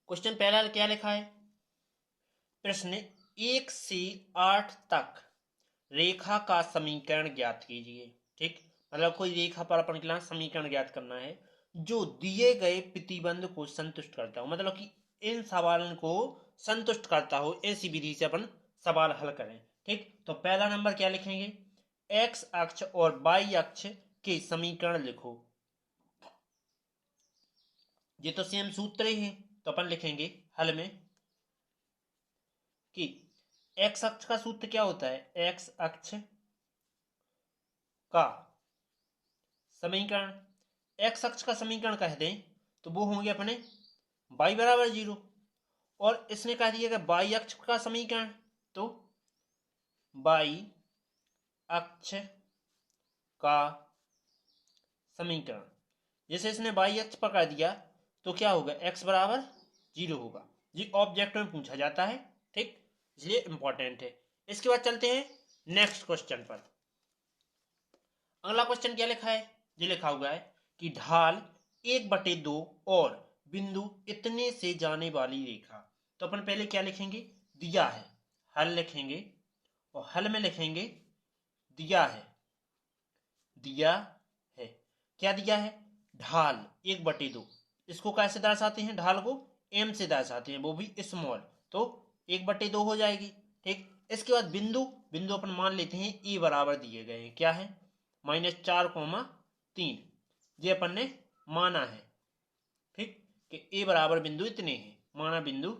Question पहला क्या लिखा है? प्रश्न 1 से 8 तक रेखा का समीकरण ज्ञात कीजिए। ठीक, मतलब कोई रेखा पर अपन के समीकरण ज्ञात करना है जो दिए गए प्रतिबंध को संतुष्ट करता हो, मतलब कि इन सवालों को संतुष्ट करता हो, ऐसी विधि से अपन सवाल हल करें। ठीक, तो पहला नंबर क्या लिखेंगे? एक्स अक्ष और वाई अक्ष के समीकरण लिखो। ये तो सेम सूत्र ही है, तो अपन लिखेंगे हल में कि एक्स अक्ष का सूत्र क्या होता है? एक्स अक्ष का समीकरण, एक्स अक्ष का समीकरण कह दें तो वो होंगे अपने y बराबर 0, और इसने कह दिया कि y अक्ष का समीकरण, तो y अक्ष का समीकरण, जैसे इसने y अक्ष पर कर दिया तो क्या होगा? x बराबर 0 होगा। जी ऑब्जेक्ट में पूछा जाता है, ठीक, इसलिए इंपॉर्टेंट है। इसके बाद चलते हैं नेक्स्ट क्वेश्चन पर। अगला क्वेश्चन क्या लिखा है? ये लिखा हुआ है कि ढाल 1/2 और बिंदु इतने से जाने वाली रेखा। तो अपन पहले क्या लिखेंगे? दिया है, हल लिखेंगे, और हल में लिखेंगे दिया है। दिया है, क्या दिया है? ढाल 1/2। इसको कैसे दर्शाते हैं? ढाल को m से दर्शाते हैं, वो भी स्मॉल, तो 1/2 हो जाएगी। ठीक, इसके बाद बिंदु, बिंदु अपन मान लेते हैं e बराबर दिए गए हैं, क्या है? -4,3, ये अपन ने माना है। ठीक, कि ए बराबर बिंदु इतने हैं, माना बिंदु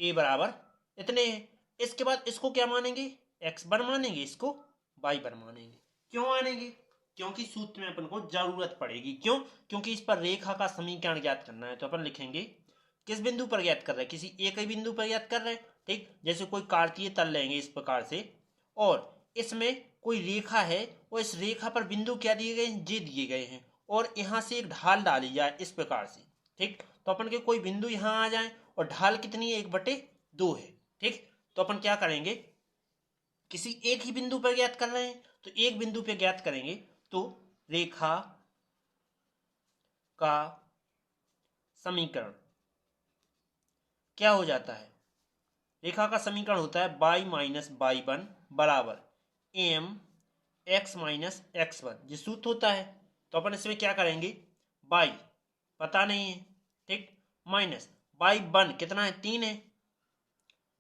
ए बराबर इतने हैं। इसके बाद इसको क्या मानेंगे? x1 मानेंगे, इसको y1 मानेंगे। क्यों मानेंगे? क्योंकि सूत्र में अपन को जरूरत पड़ेगी। क्यों? क्योंकि इस पर रेखा का समीकरण ज्ञात करना है, तो अपन लिखेंगे किस बिंदु पर ज्ञात कर रहे हैं? किसी एक ही बिंदु पर ज्ञात कर रहे हैं। ठीक, जैसे कोई कार्तीय तल लेंगे इस प्रकार से, और इसमें कोई रेखा है, और इस रेखा पर बिंदु क्या दिए गए हैं? जे दिए गए हैं, और यहां से एक ढाल डाली जाए इस प्रकार से। ठीक, तो अपन के कोई बिंदु यहां आ जाए, और ढाल कितनी है? 1/2 है। ठीक, तो अपन क्या करेंगे? किसी एक ही बिंदु पर ज्ञात कर रहे हैं, तो एक बिंदु पर ज्ञात करेंगे, तो रेखा का समीकरण क्या हो जाता है? रेखा का समीकरण होता है y माइनस y1 बराबर m x माइनस x1, ये सूत्र होता है। तो अपन इसमें क्या करेंगे? y पता नहीं है, ठीक, माइनस y1 कितना है? 3 है,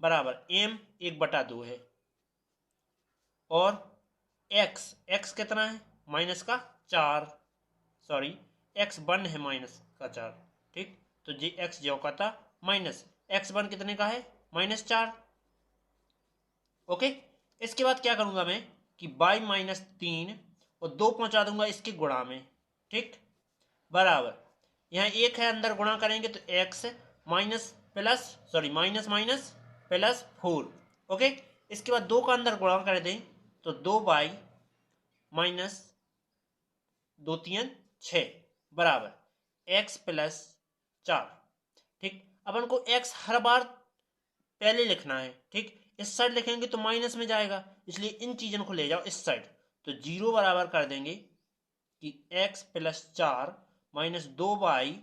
बराबर m 1/2 है, और x कितना है? माइनस का 4, सॉरी x1 है माइनस का 4। ठीक, तो जी x जो का था, माइनस x1 कितने का है? -4। ओके, इसके बाद क्या करूंगा मैं कि y-3 और 2 पहुंचा दूंगा इसके गुणा में। ठीक, बराबर यहाँ एक है, अंदर गुणा करेंगे तो x minus plus, sorry minus minus plus 4। Okay, इसके बाद 2 का अंदर गुणा कर दें तो 2y माइनस 2 3 6 बराबर x प्लस 4। ठीक, अपन को x हर बार पहले लिखना है। ठीक, इस साइड लिखेंगे तो माइनस में जाएगा, इसलिए इन चीजों को ले जाओ इस साइड, तो 0 बराबर कर देंगे कि x प्लस 4 माइनस 2y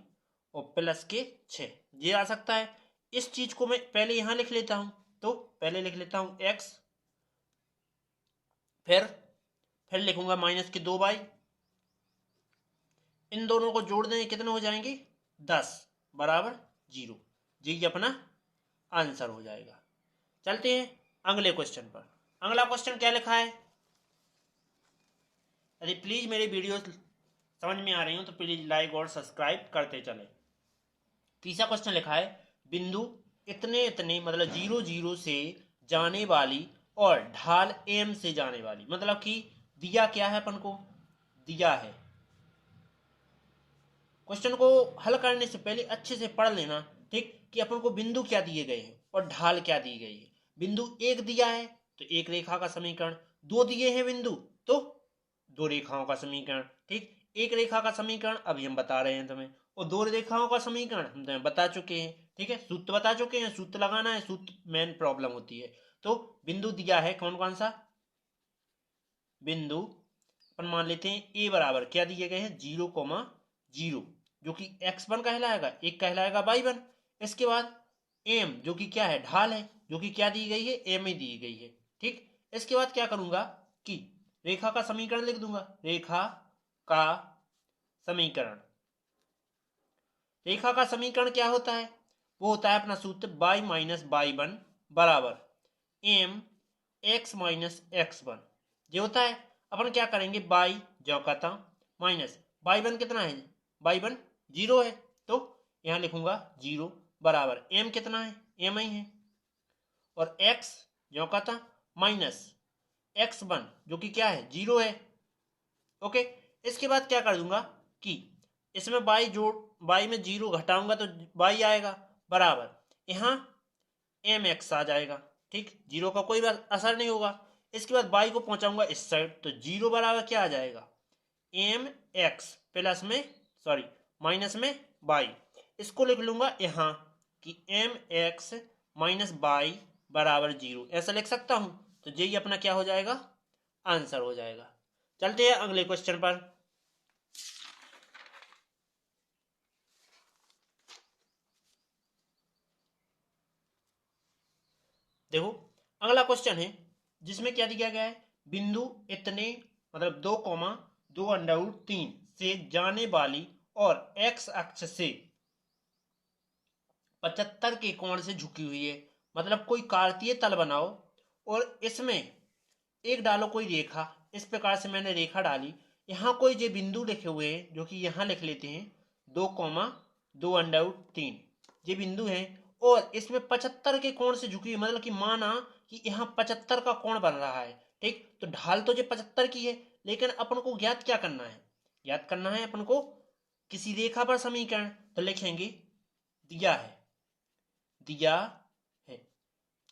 और प्लस के 6, ये आ सकता है। इस चीज को मैं पहले यहां लिख लेता हूं, तो पहले लिख लेता हूं x, फिर लिखूंगा माइनस के 2y, इन दोनों को जोड़ देंगे कितने हो जाएंगे? 10 बराबर 0, जी अपना आंसर हो जाएगा। चलते हैं अगले क्वेश्चन पर। अगला क्वेश्चन क्या लिखा है? यदि प्लीज मेरी वीडियो समझ में आ रही हो तो प्लीज लाइक और सब्सक्राइब करते चले। तीसरा क्वेश्चन लिखा है बिंदु इतने इतने, मतलब 0 0 से जाने वाली और ढाल m से जाने वाली, मतलब कि दिया क्या है अपन को? दिया है। क्वेश्चन को हल करने से पहले अच्छे से पढ़ लेना, ठीक, कि अपन को बिंदु क्या दिए गए हैं और ढाल क्या दी गई है। बिंदु एक दिया है तो एक रेखा का समीकरण, 2 दिए हैं बिंदु तो 2 रेखाओं का समीकरण। ठीक, एक रेखा का समीकरण अभी हम बता रहे हैं तुम्हें, और 2 रेखाओं का समीकरण हम तुम्हें बता चुके हैं। ठीक है, सूत्र बता चुके हैं, सूत्र लगाना है, सूत्र मेन प्रॉब्लम होती है। तो बिंदु दिया है कौन कौन सा? बिंदु अपन मान लेते हैं ए बराबर क्या दिए गए हैं? 0,0, जो कि x1 कहलाएगा, एक कहलाएगा y1। इसके बाद m जो कि क्या है, ढाल है, जो कि क्या दी गई है, m ही दी गई है। ठीक, इसके बाद क्या करूंगा कि रेखा का समीकरण लिख दूंगा। रेखा का समीकरण, रेखा का समीकरण क्या होता है, वो होता है अपना सूत्र y माइनस y1 बराबर m x माइनस x1। ये होता है, अपन क्या करेंगे, y जो का था माइनस y1 कितना है, y1 जीरो है, तो यहां लिखूंगा जीरो बराबर m कितना है, m ही है, और x जो का था माइनस x1 जो कि क्या है, जीरो है। ओके, इसके बाद क्या कर दूंगा कि इसमें y जोड़, y में जीरो घटाऊंगा तो y आएगा बराबर यहाँ mx आ जाएगा। ठीक, जीरो का कोई असर नहीं होगा। इसके बाद y को पहुंचाऊंगा इस साइड, तो जीरो बराबर क्या आ जाएगा, mx प्लस में सॉरी माइनस में y। इसको लिख लूंगा यहाँ कि mx माइनस y बराबर जीरो, ऐसा लिख सकता हूं। तो यही अपना क्या हो जाएगा, आंसर हो जाएगा। चलते हैं अगले क्वेश्चन पर। देखो अगला क्वेश्चन है जिसमें क्या दिया गया है, बिंदु इतने मतलब 2,2 से जाने वाली और x अक्ष से 75 के कोण से झुकी हुई है। मतलब कोई कार्तीय तल बनाओ और इसमें एक डालो कोई रेखा। इस प्रकार से मैंने रेखा डाली, यहाँ कोई जो बिंदु लिखे हुए हैं जो कि यहाँ लिख लेते हैं 2,2 ये बिंदु हैं, और इसमें 75 के कोण से झुकी हुई, मतलब कि माना कि यहाँ 75 का कोण बन रहा है। ठीक, तो ढाल तो जो 75 की है, लेकिन अपन को ज्ञात क्या करना है, ज्ञात करना है अपन को किसी रेखा पर समीकरण। तो लिखेंगे दिया है, दिया है,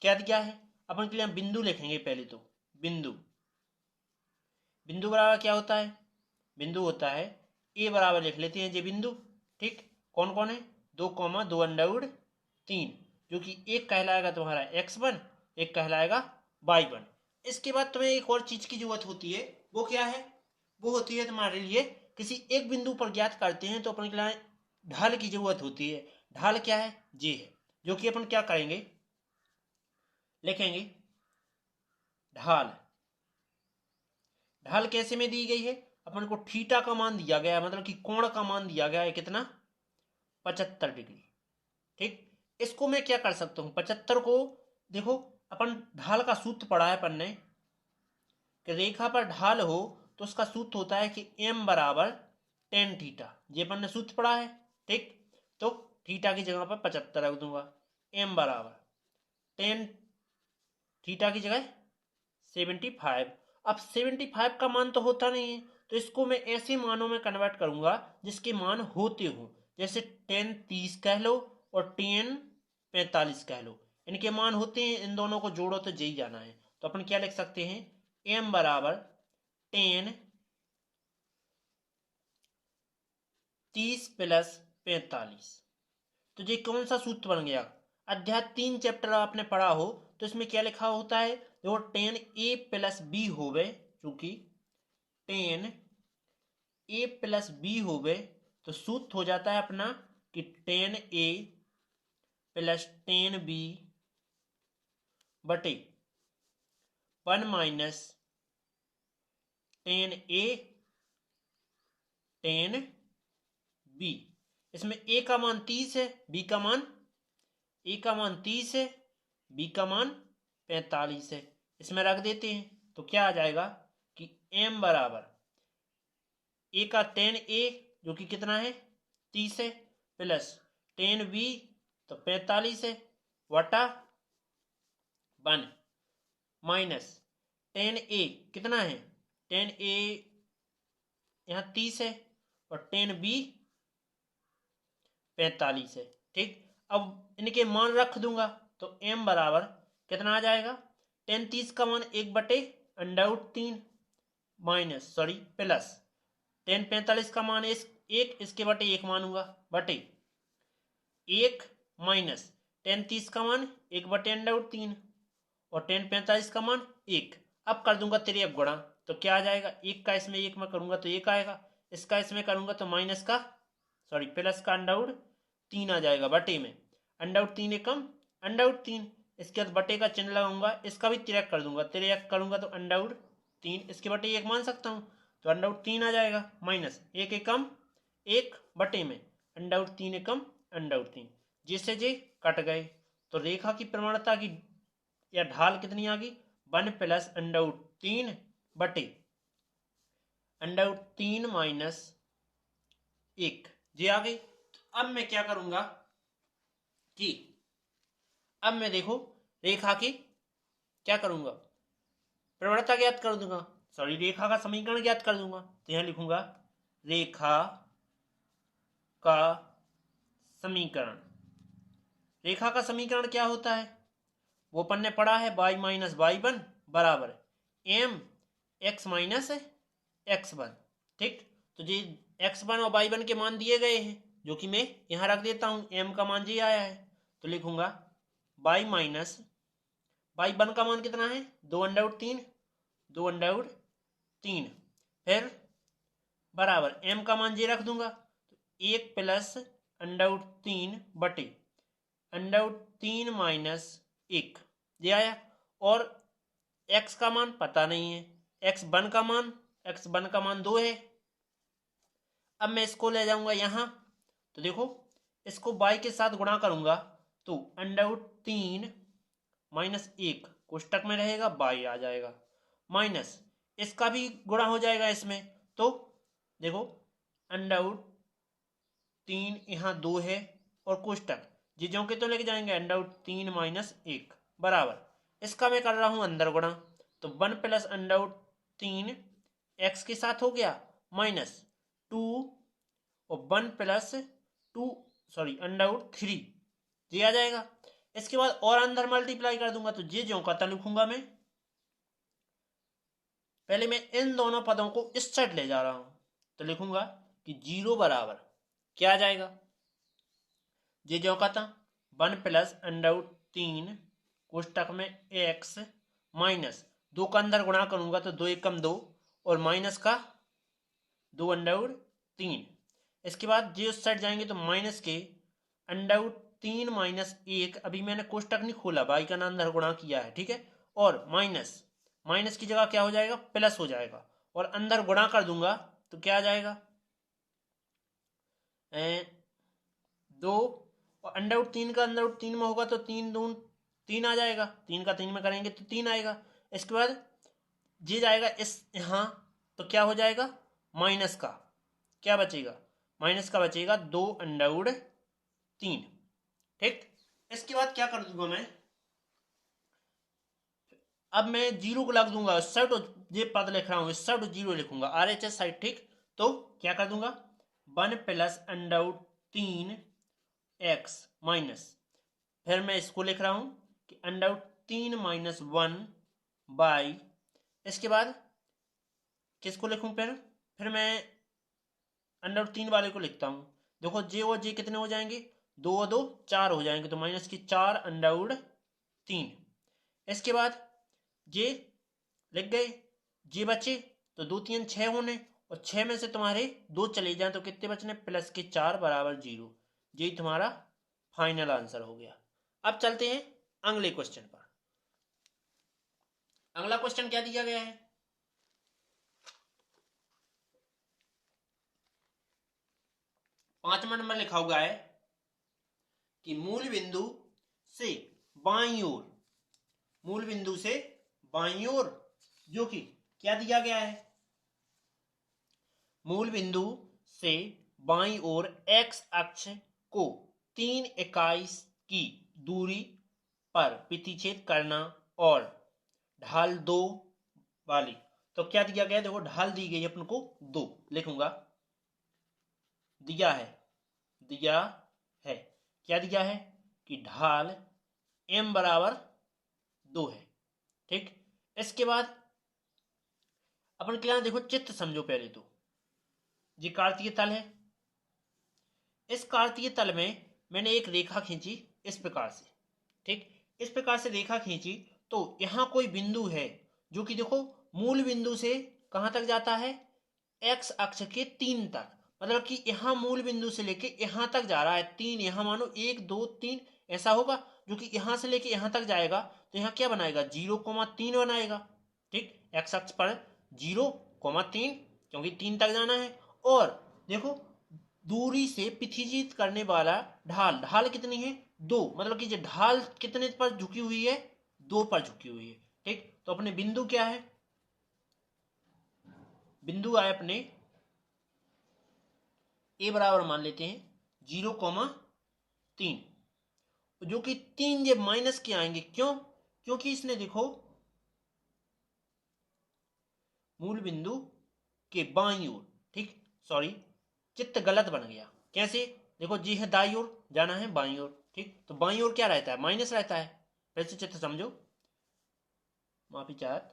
क्या दिया है, अपन के लिए हम बिंदु लिखेंगे पहले। तो बिंदु, बिंदु बराबर क्या होता है, बिंदु होता है ए बराबर लिख लेते हैं ये बिंदु। ठीक, कौन कौन है, 2,2 जो कि एक कहलाएगा तुम्हारा x1, एक कहलाएगा y1। इसके बाद तुम्हें एक और चीज की जरूरत होती है, वो क्या है, वो होती है तुम्हारे लिए किसी एक बिंदु पर ज्ञात करते हैं तो अपन के लिए ढाल की जरूरत होती है। ढाल क्या है, ये है, जो कि अपन क्या करेंगे, लिखेंगे ढाल। ढाल कैसे में दी गई है, अपन को थीटा का मान दिया गया है, मतलब कि कोण का मान दिया गया है कितना, 75 डिग्री। ठीक, इसको मैं क्या कर सकता हूं, 75 को देखो अपन ढाल का सूत्र पढ़ा है अपन ने कि रेखा पर ढाल हो तो उसका सूत्र होता है कि m बराबर टेन थीटा। ये अपन ने सूत्र पढ़ा है। ठीक, तो थीटा की जगह पर 75 रख दूंगा, m बराबर टेन थीटा की जगह 75। अब 75 का मान तो होता नहीं है, तो इसको मैं ऐसे मानों में कन्वर्ट करूंगा जिसके मान होते हो, जैसे 10 30 कह लो और 10 45 कह लो। इनके मान होते हैं, इन दोनों को जोड़ो तो यही जाना है। तो अपन क्या लिख सकते हैं, m बराबर 10 30 प्लस 45। तो ये कौन सा सूत्र बन गया, अध्याय 3 चैप्टर आपने पढ़ा हो तो इसमें क्या लिखा होता है, देखो 10a प्लस बी हो गए, चूंकि 10a प्लस बी हो गए तो सूत्र हो जाता है अपना कि 10a प्लस 10b बटे 1 माइनस 10a 10b। इसमें a का मान 30 है, b का मान, a का मान 30 है, b का मान 45 है। इसमें रख देते हैं तो क्या आ जाएगा कि m बराबर a का 10a जो कि कितना है 30 है, प्लस 10b तो 45 है, वटा 1 माइनस 10a कितना है, 10a यहाँ 30 है और 10b 45 है। ठीक, अब इनके मान रख दूंगा तो m बराबर कितना आ जाएगा, 10 30 का मान 1/√3 माइनस सॉरी प्लस 10 45 का मान एक, इसके बटे एक मानूंगा, बटे एक माइनस 10 30 का मान 1/√3 और 10 45 का मान एक। अब कर दूंगा तिरक गुणा, तो क्या आ जाएगा, एक का इसमें एक में करूंगा तो एक आएगा, इसका इसमें करूंगा तो माइनस का सॉरी प्लस का अंडर 3 आ जाएगा बटे में, अंडर 3 एकम अंडर 3, इसके बाद बटे का चिन्ह लगाऊंगा, इसका भी तिरक कर दूंगा, तिरक करूंगा तो अंडर 3 इसके बटे 1 मान सकता हूँ, तो अंडर 3 आ जाएगा माइनस 1 एकम 1 बटे में अंडर 3 एकम अंडर 3, जिससे जे कट गए। तो रेखा की प्रवणता की या ढाल कितनी आ गई, 1 प्लस अंडर 3 बटे अंडर 3 माइनस 1 जे आ गई। तो अब मैं क्या करूंगा कि अब मैं देखो रेखा की क्या करूंगा, प्रवणता ज्ञात कर दूंगा, सॉरी रेखा का समीकरण ज्ञात कर दूंगा। तो यहां लिखूंगा रेखा का समीकरण। रेखा का समीकरण क्या होता है, वो अपन ने पढ़ा है y माइनस वाई वन बराबर M X minus X one. ठीक, तो जी एक्स वन और वाई वन के मान दिए गए हैं, जो कि मैं यहां रख देता हूं, एम का मान जी आया है, तो लिखूंगा y माइनस वाई वन का मान कितना है, 2 अंडर 3, 2 अंडर 3, फिर बराबर एम का मान जी रख दूंगा, तो 1 प्लस अंडर 3 बटे अंडर 3 माइनस 1 ये आया। और x का मान पता नहीं है, x1 का मान 2 है। अब मैं इसको ले जाऊंगा यहां, तो देखो इसको y के साथ गुणा करूंगा तो अंडर 3 माइनस 1 कोष्टक में रहेगा, y आ जाएगा, माइनस इसका भी गुणा हो जाएगा इसमें, तो देखो अंडर 3 यहाँ 2 है और कोष्टक जी जो के तो लेके जाएंगे अंडर 3 माइनस 1 बराबर, इसका मैं कर रहा हूं अंदर गुणा, तो 1 प्लस अंडर 3 एक्स के साथ हो गया माइनस 2 और 1 प्लस 2 सॉरी अंडर 3 जी आ जाएगा। इसके बाद और अंदर मल्टीप्लाई कर दूंगा, तो जे जो का लिखूंगा मैं, पहले मैं इन दोनों पदों को इस साइड ले जा रहा हूं, तो लिखूंगा कि 0 बराबर क्या आ जाएगा, जे जो का था 1 प्लस अंडर 3 कोष्टक में एक्स माइनस 2 का अंदर गुणा करूंगा तो 2 एकम 2 और माइनस का 2 अंडर 3, इसके बाद जे उस साइड जाएंगे तो माइनस के अंडर 3 माइनस 1, अभी मैंने कोष्टक नहीं खोला, बाई का अंदर गुणा किया है, ठीक है, और माइनस माइनस की जगह क्या हो जाएगा, प्लस हो जाएगा, और अंदर गुणा कर दूंगा तो क्या आ जाएगा 2 और अंडर 3 का अंदर 3 में होगा तो 3 दून 3 आ जाएगा, 3 का 3 में करेंगे तो 3 आएगा। इसके बाद जी जाएगा इस यहाँ, तो क्या हो जाएगा माइनस का क्या बचेगा, माइनस का बचेगा 2 अंडर 3। ठीक, इसके बाद क्या कर दूंगा मैं, अब मैं 0 को लग दूंगा इस साइड, ये पद लिख रहा हूं इस साइड 0 लिखूंगा RHS साइड। ठीक, तो क्या कर दूंगा 1 प्लस अंडर 3 एक्स माइनस, फिर मैं इसको लिख रहा हूं कि अंडर 3 माइनस 1 बाई, इसके बाद किसको लिखूं, फिर मैं अंडर 3 वाले को लिखता हूं, देखो जे और जे कितने हो जाएंगे, 2 और 2 4 हो जाएंगे, तो माइनस की 4 अंडर 3, इसके बाद जे लिख गए, जे बचे तो 2 3 6 होने, और 6 में से तुम्हारे 2 चले जाए तो कितने बचने, प्लस के 4 बराबर 0, यही तुम्हारा फाइनल आंसर हो गया। अब चलते हैं अगले क्वेश्चन पर। अगला क्वेश्चन क्या दिया गया है, 5वां नंबर लिखा हुआ है कि मूल बिंदु से बाईं ओर, मूल बिंदु से बाईं ओर जो कि क्या दिया गया है, मूल बिंदु से बाईं ओर एक्स अक्ष को 3 इकाई की दूरी पर प्रतिच्छेद करना और ढाल 2 वाली, तो क्या दिया गया, देखो ढाल दी गई अपन को 2, लिखूंगा दिया है क्या दिया है कि ढाल m बराबर 2 है। ठीक, इसके बाद अपन क्या देखो चित्र समझो, पहले तो जी कार्तीय तल है, इस कार्तीय तल में मैंने एक रेखा खींची इस प्रकार से। ठीक, इस प्रकार से रेखा खींची तो यहां कोई बिंदु है जो कि देखो मूल बिंदु से कहां तक जाता है, एक्स अक्ष के 3 तक, मतलब कि यहाँ मूल बिंदु से लेके यहाँ तक जा रहा है, 3 यहाँ मानो 1 2 3 ऐसा होगा, जो कि यहाँ से लेके यहाँ तक जाएगा तो यहाँ क्या बनाएगा 0,3 बनाएगा। ठीक, एक्स अक्ष पर 0,3 क्योंकि 3 तक जाना है। और देखो दूरी से प्रतिचित करने वाला ढाल, ढाल कितनी है 2, मतलब कि ये ढाल कितने पर झुकी हुई है 2 पर झुकी हुई है। ठीक, तो अपने बिंदु क्या है, बिंदु आए अपने ए बराबर मान लेते हैं 0,3, जो कि 3 ये माइनस के आएंगे, क्यों, क्योंकि इसने देखो मूल बिंदु के बाईं ओर, ठीक सॉरी चित्त गलत बन गया, कैसे, देखो जी है दाई ओर जाना है बाईं ओर, ठीक, तो बाईं ओर क्या रहता है माइनस रहता है, फिर से चित्त समझो, माफी चाहत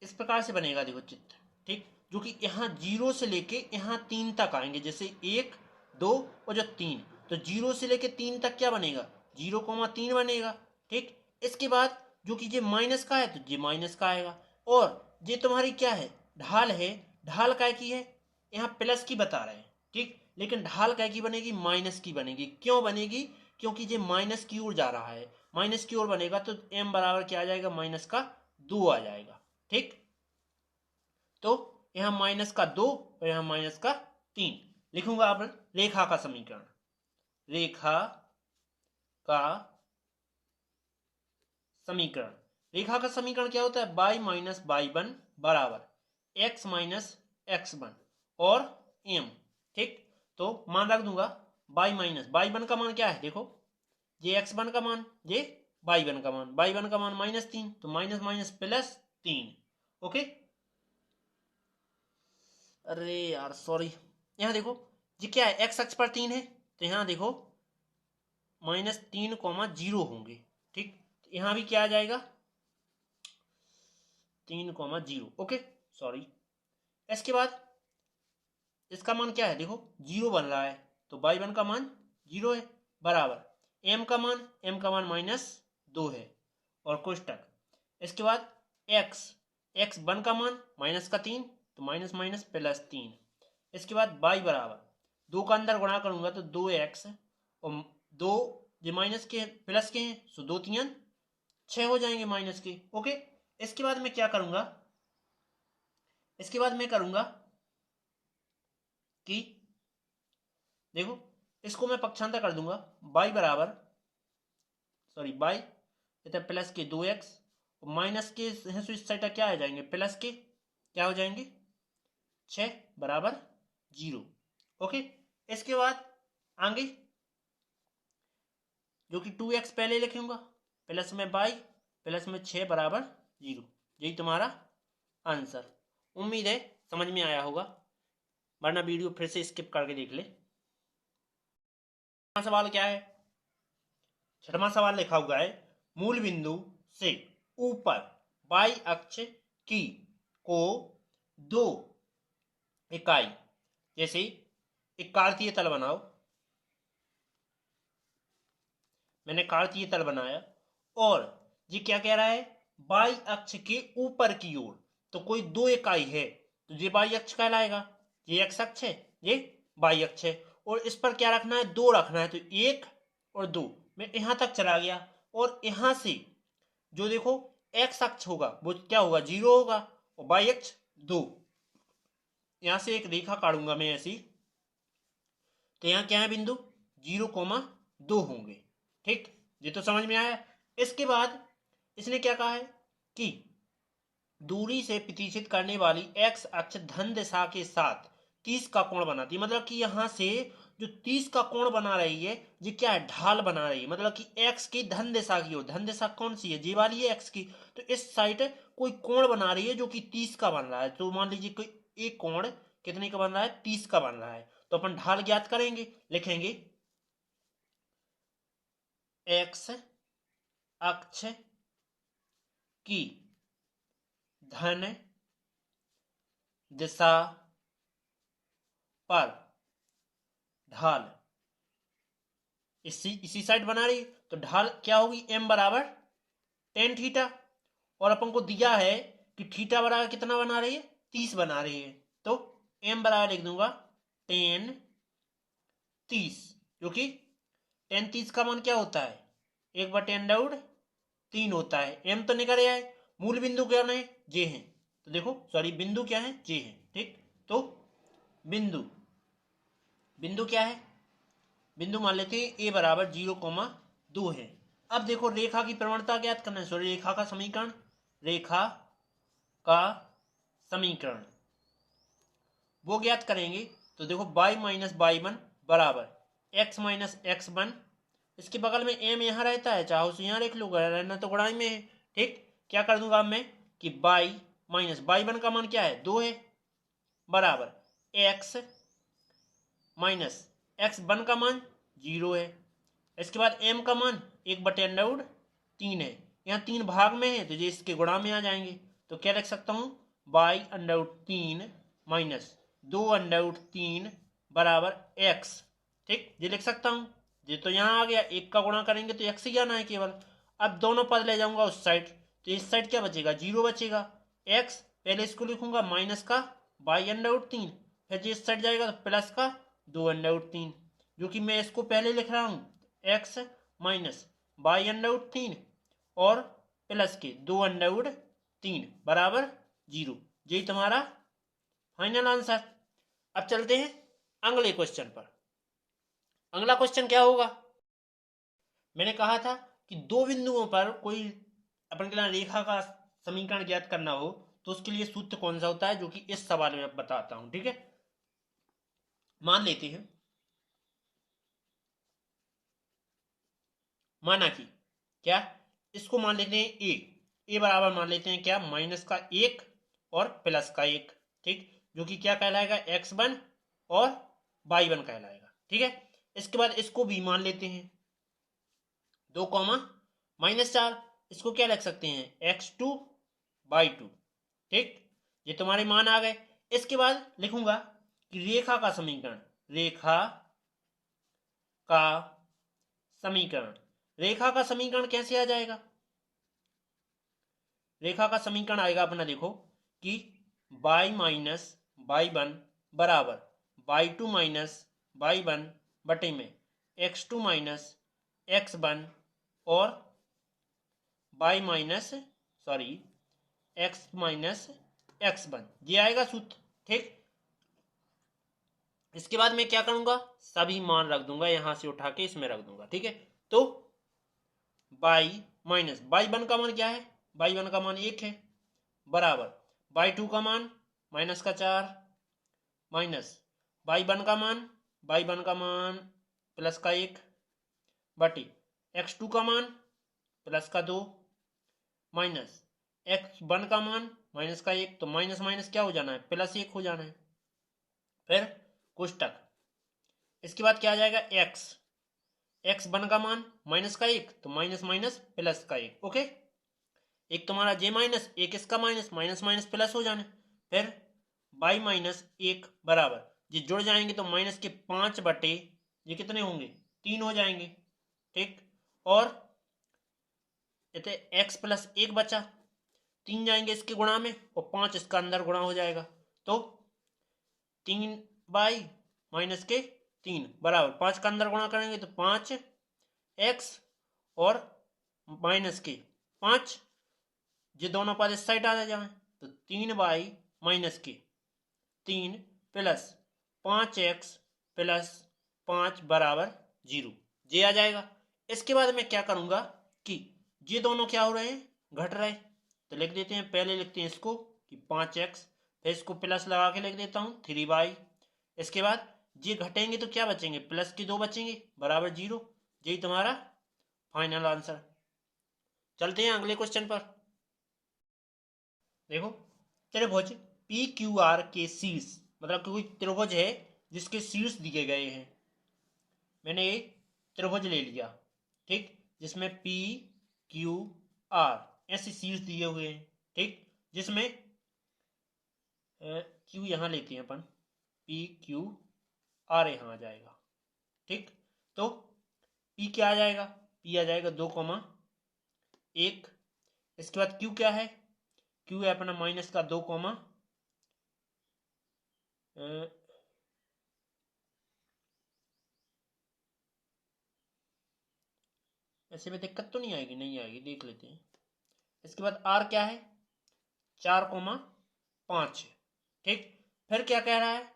इस प्रकार से बनेगा देखो चित्त, ठीक, जो कि यहाँ 0 से लेके यहाँ 3 तक आएंगे, जैसे 1 2 और जो 3, तो 0 से लेके 3 तक क्या बनेगा 0,3 बनेगा। ठीक, इसके बाद जो कि ये माइनस का है तो ये माइनस का आएगा, और ये तुम्हारी क्या है ढाल है, ढाल काय की है, यहाँ प्लस की बता रहे हैं, ठीक, लेकिन ढाल काय की बनेगी माइनस की बनेगी, क्यों बनेगी, क्योंकि ये माइनस की ओर जा रहा है, माइनस की ओर बनेगा तो m बराबर क्या आ जाएगा माइनस का 2 आ जाएगा। ठीक, तो यहां माइनस का 2 और यहां माइनस का 3 लिखूंगा। अब रेखा का समीकरण, रेखा का समीकरण, रेखा का समीकरण क्या होता है बाई माइनस बाई वन बराबर एक्स माइनस एक्स वन और एम। ठीक, तो मान रख दूंगा बाई माइनस बाई वन का मान क्या है, देखो ये एक्स वन का मान, ये बाई वन का मान, बाई वन का मान -3, तो माइनस माइनस प्लस 3। ओके, अरे यार सॉरी, यहाँ देखो ये क्या है एक्स अक्ष पर 3 है, तो यहाँ देखो -3,0 होंगे। ठीक, यहाँ भी क्या आ जाएगा 3,0। ओके सॉरी, इसके बाद इसका मान क्या है देखो 0 बन रहा है, तो बाई वन का मान 0 है बराबर एम का मान -2 है और कोष्टक, इसके बाद एक्स वन का मान -3, तो माइनस माइनस प्लस 3, इसके बाद बाई बराबर 2 का अंदर गुणा करूंगा तो 2x और 2 ये माइनस के प्लस के हैं, सो 2 3 6 हो जाएंगे माइनस के। ओके, इसके बाद मैं क्या करूंगा, इसके बाद मैं करूंगा कि देखो इसको मैं पक्षांतर कर दूंगा, बाई बराबर सॉरी बाई प्लस के 2x और माइनस के हैं, तो इस साइड क्या आ जाएंगे प्लस के, क्या हो जाएंगे 6 बराबर 0। ओके, इसके बाद आगे जो कि 2x पहले लिखूंगा प्लस में बाई प्लस में 6 बराबर 0, यही तुम्हारा आंसर। उम्मीद है समझ में आया होगा, वरना वीडियो फिर से स्किप करके देख ले। सवाल क्या है, छठवां सवाल लिखा हुआ है मूल बिंदु से ऊपर बाई अक्ष की को 2 इकाई, जैसे एक कार्तीय तल बनाओ, मैंने कार्तीय तल बनाया और ये क्या कह रहा है बाई अक्ष के ऊपर की ओर, तो कोई 2 इकाई है तो ये बाई अक्ष कहलाएगा, ये एक्स अक्ष है ये बाई अक्ष है, और इस पर क्या रखना है 2 रखना है, तो 1 और 2 मैं यहां तक चला गया, और यहां से जो देखो एक्स अक्ष होगा वो क्या होगा 0 होगा और बाई अक्ष 2, यहां से एक रेखा काटूंगा मैं ऐसी, तो यहां क्या है बिंदु 0,2 होंगे। ठीक, ये तो समझ में आया। इसके बाद इसने क्या कहा है कि दूरी से प्रतिचित करने वाली एक्स अक्ष धन दिशा के साथ 30 का कोण बनाती है, मतलब कि यहां से जो 30 का कोण बना रही है ये क्या है ढाल बना रही है, मतलब कि एक्स की धन दिशा की ओर, धन दिशा कौन सी है ये वाली है एक्स की, तो इस साइड कोई कोण बना रही है जो कि 30 का बन रहा है, तो मान लीजिए कोई एक कोण कितने का बन रहा है 30 का बन रहा है, तो अपन ढाल ज्ञात करेंगे, लिखेंगे एक्स अक्ष की धन दिशा पर ढाल इसी साइड बना रही, तो ढाल क्या होगी m बराबर टेन थीटा, और अपन को दिया है कि थीटा बराबर कितना बना रही है 30 बना रही है, तो m बराबर लिख दूंगा 10 30, जो कि 10 30 का मान क्या होता है, 1/√3 होता है। एम तो निकल आया है, मूल बिंदु क्या है, जे है। तो देखो सॉरी, बिंदु क्या है, जे है। ठीक, तो बिंदु बिंदु क्या है, बिंदु मान लेते हैं ए बराबर 0,2 है। अब देखो रेखा की प्रवणता ज्ञात करना है, सॉरी रेखा का समीकरण, रेखा का समीकरण वो ज्ञात करेंगे। तो देखो y-y1 बराबर x-x1, इसके बगल में m यहाँ रहता है, चाहो तो यहाँ लिख लो, रहना तो गुणाई में है। ठीक, क्या कर दूंगा अब मैं कि y माइनस y1 का मान क्या है, 2 है, बराबर x माइनस x1 का मान 0 है। इसके बाद m का मान 1/√3 है, यहाँ 3 भाग में है तो ये इसके गुणा में आ जाएंगे। तो क्या लिख सकता हूँ, y√3 माइनस 2√3 बराबर x। ठीक, ये लिख सकता हूँ, ये तो यहाँ आ गया, एक का गुणा करेंगे तो x ही आना है केवल। अब दोनों पद ले जाऊंगा उस साइड, तो इस साइड क्या बचेगा, 0 बचेगा। x पहले इसको लिखूंगा माइनस का y√3, फिर इस साइड जाएगा तो प्लस का 2√3, जो कि मैं इसको पहले लिख रहा हूँ x माइनस y√3 और प्लस के 2√3 बराबर 0। यही तुम्हारा फाइनल आंसर। अब चलते हैं अगले क्वेश्चन पर। अगला क्वेश्चन क्या होगा, मैंने कहा था कि दो बिंदुओं पर कोई अपन के रेखा का समीकरण ज्ञात करना हो तो उसके लिए सूत्र कौन सा होता है, जो कि इस सवाल में बताता हूं। ठीक है, मान लेते हैं, माना कि क्या, इसको मान लेते हैं ए बराबर मान लेते हैं क्या, -1 और +1। ठीक, जो कि क्या कहलाएगा, x1 और y1 कहलाएगा। ठीक है, इसके बाद इसको भी मान लेते हैं 2, -4, इसको क्या लिख सकते हैं, x2/2। ठीक, ये तुम्हारे मान आ गए। इसके बाद लिखूंगा कि रेखा का समीकरण, रेखा का समीकरण, रेखा का समीकरण कैसे आ जाएगा, रेखा का समीकरण आएगा अपना, देखो कि y-y1 बराबर y2-y1 बटे में x2-x1 और x-x1, ये आएगा सूत्र। ठीक, इसके बाद मैं क्या करूंगा, सभी मान रख दूंगा, यहां से उठा के इसमें रख दूंगा। ठीक है, तो y-y1 का मान क्या है, y1 का मान 1 है, बराबर y2 का मान -4 माइनस y1 का मान +1 बटी x2 का मान +2 माइनस x1 का मान -1, तो माइनस माइनस क्या हो जाना है, +1 हो जाना है। फिर कोष्टक, इसके बाद क्या आ जाएगा, x1 का मान -1, तो माइनस माइनस +1। ओके, एक तुम्हारा जे माइनस, एक इसका माइनस, माइनस माइनस प्लस हो जाने। फिर y-1 बराबर, ये जुड़ जाएंगे तो माइनस के 5 बटे ये कितने होंगे, 3 हो जाएंगे। ठीक, और इतने x+1 बचा, 3 जाएंगे इसके गुणा में और 5 इसका अंदर गुणा हो जाएगा, तो 3/-3 बराबर 5 का अंदर गुणा करेंगे तो 5x और माइनस के 5, ये दोनों पद इस साइड आ जाए तो 3/-3 प्लस 5x प्लस 5 बराबर 0, ये आ जाएगा। इसके बाद मैं क्या करूंगा कि ये दोनों क्या हो रहे हैं, घट रहे, तो लिख देते हैं, पहले लिखते हैं इसको कि 5x, फिर इसको प्लस लगा के लिख देता हूं 3y। इसके बाद ये घटेंगे तो क्या बचेंगे, प्लस के 2 बचेंगे बराबर 0। यही तुम्हारा फाइनल आंसर। चलते हैं अगले क्वेश्चन पर। देखो, त्रिभुज पी क्यू आर के शीर्ष, मतलब कोई त्रिभुज है जिसके शीर्ष दिए गए हैं। मैंने एक त्रिभुज ले लिया, ठीक, जिसमें पी क्यू आर ऐसे शीर्ष दिए हुए हैं। ठीक, जिसमें क्यू यहां लेते हैं अपन, पी क्यू आर यहां आ जाएगा। ठीक, तो पी क्या आ जाएगा, पी आ जाएगा 2,1। इसके बाद क्यू क्या है, क्यू है अपना -2, ऐसे में दिक्कत तो नहीं आएगी? नहीं आएगी, देख लेते हैं। इसके बाद आर क्या है? 4,5 है। ठीक, फिर क्या कह रहा है?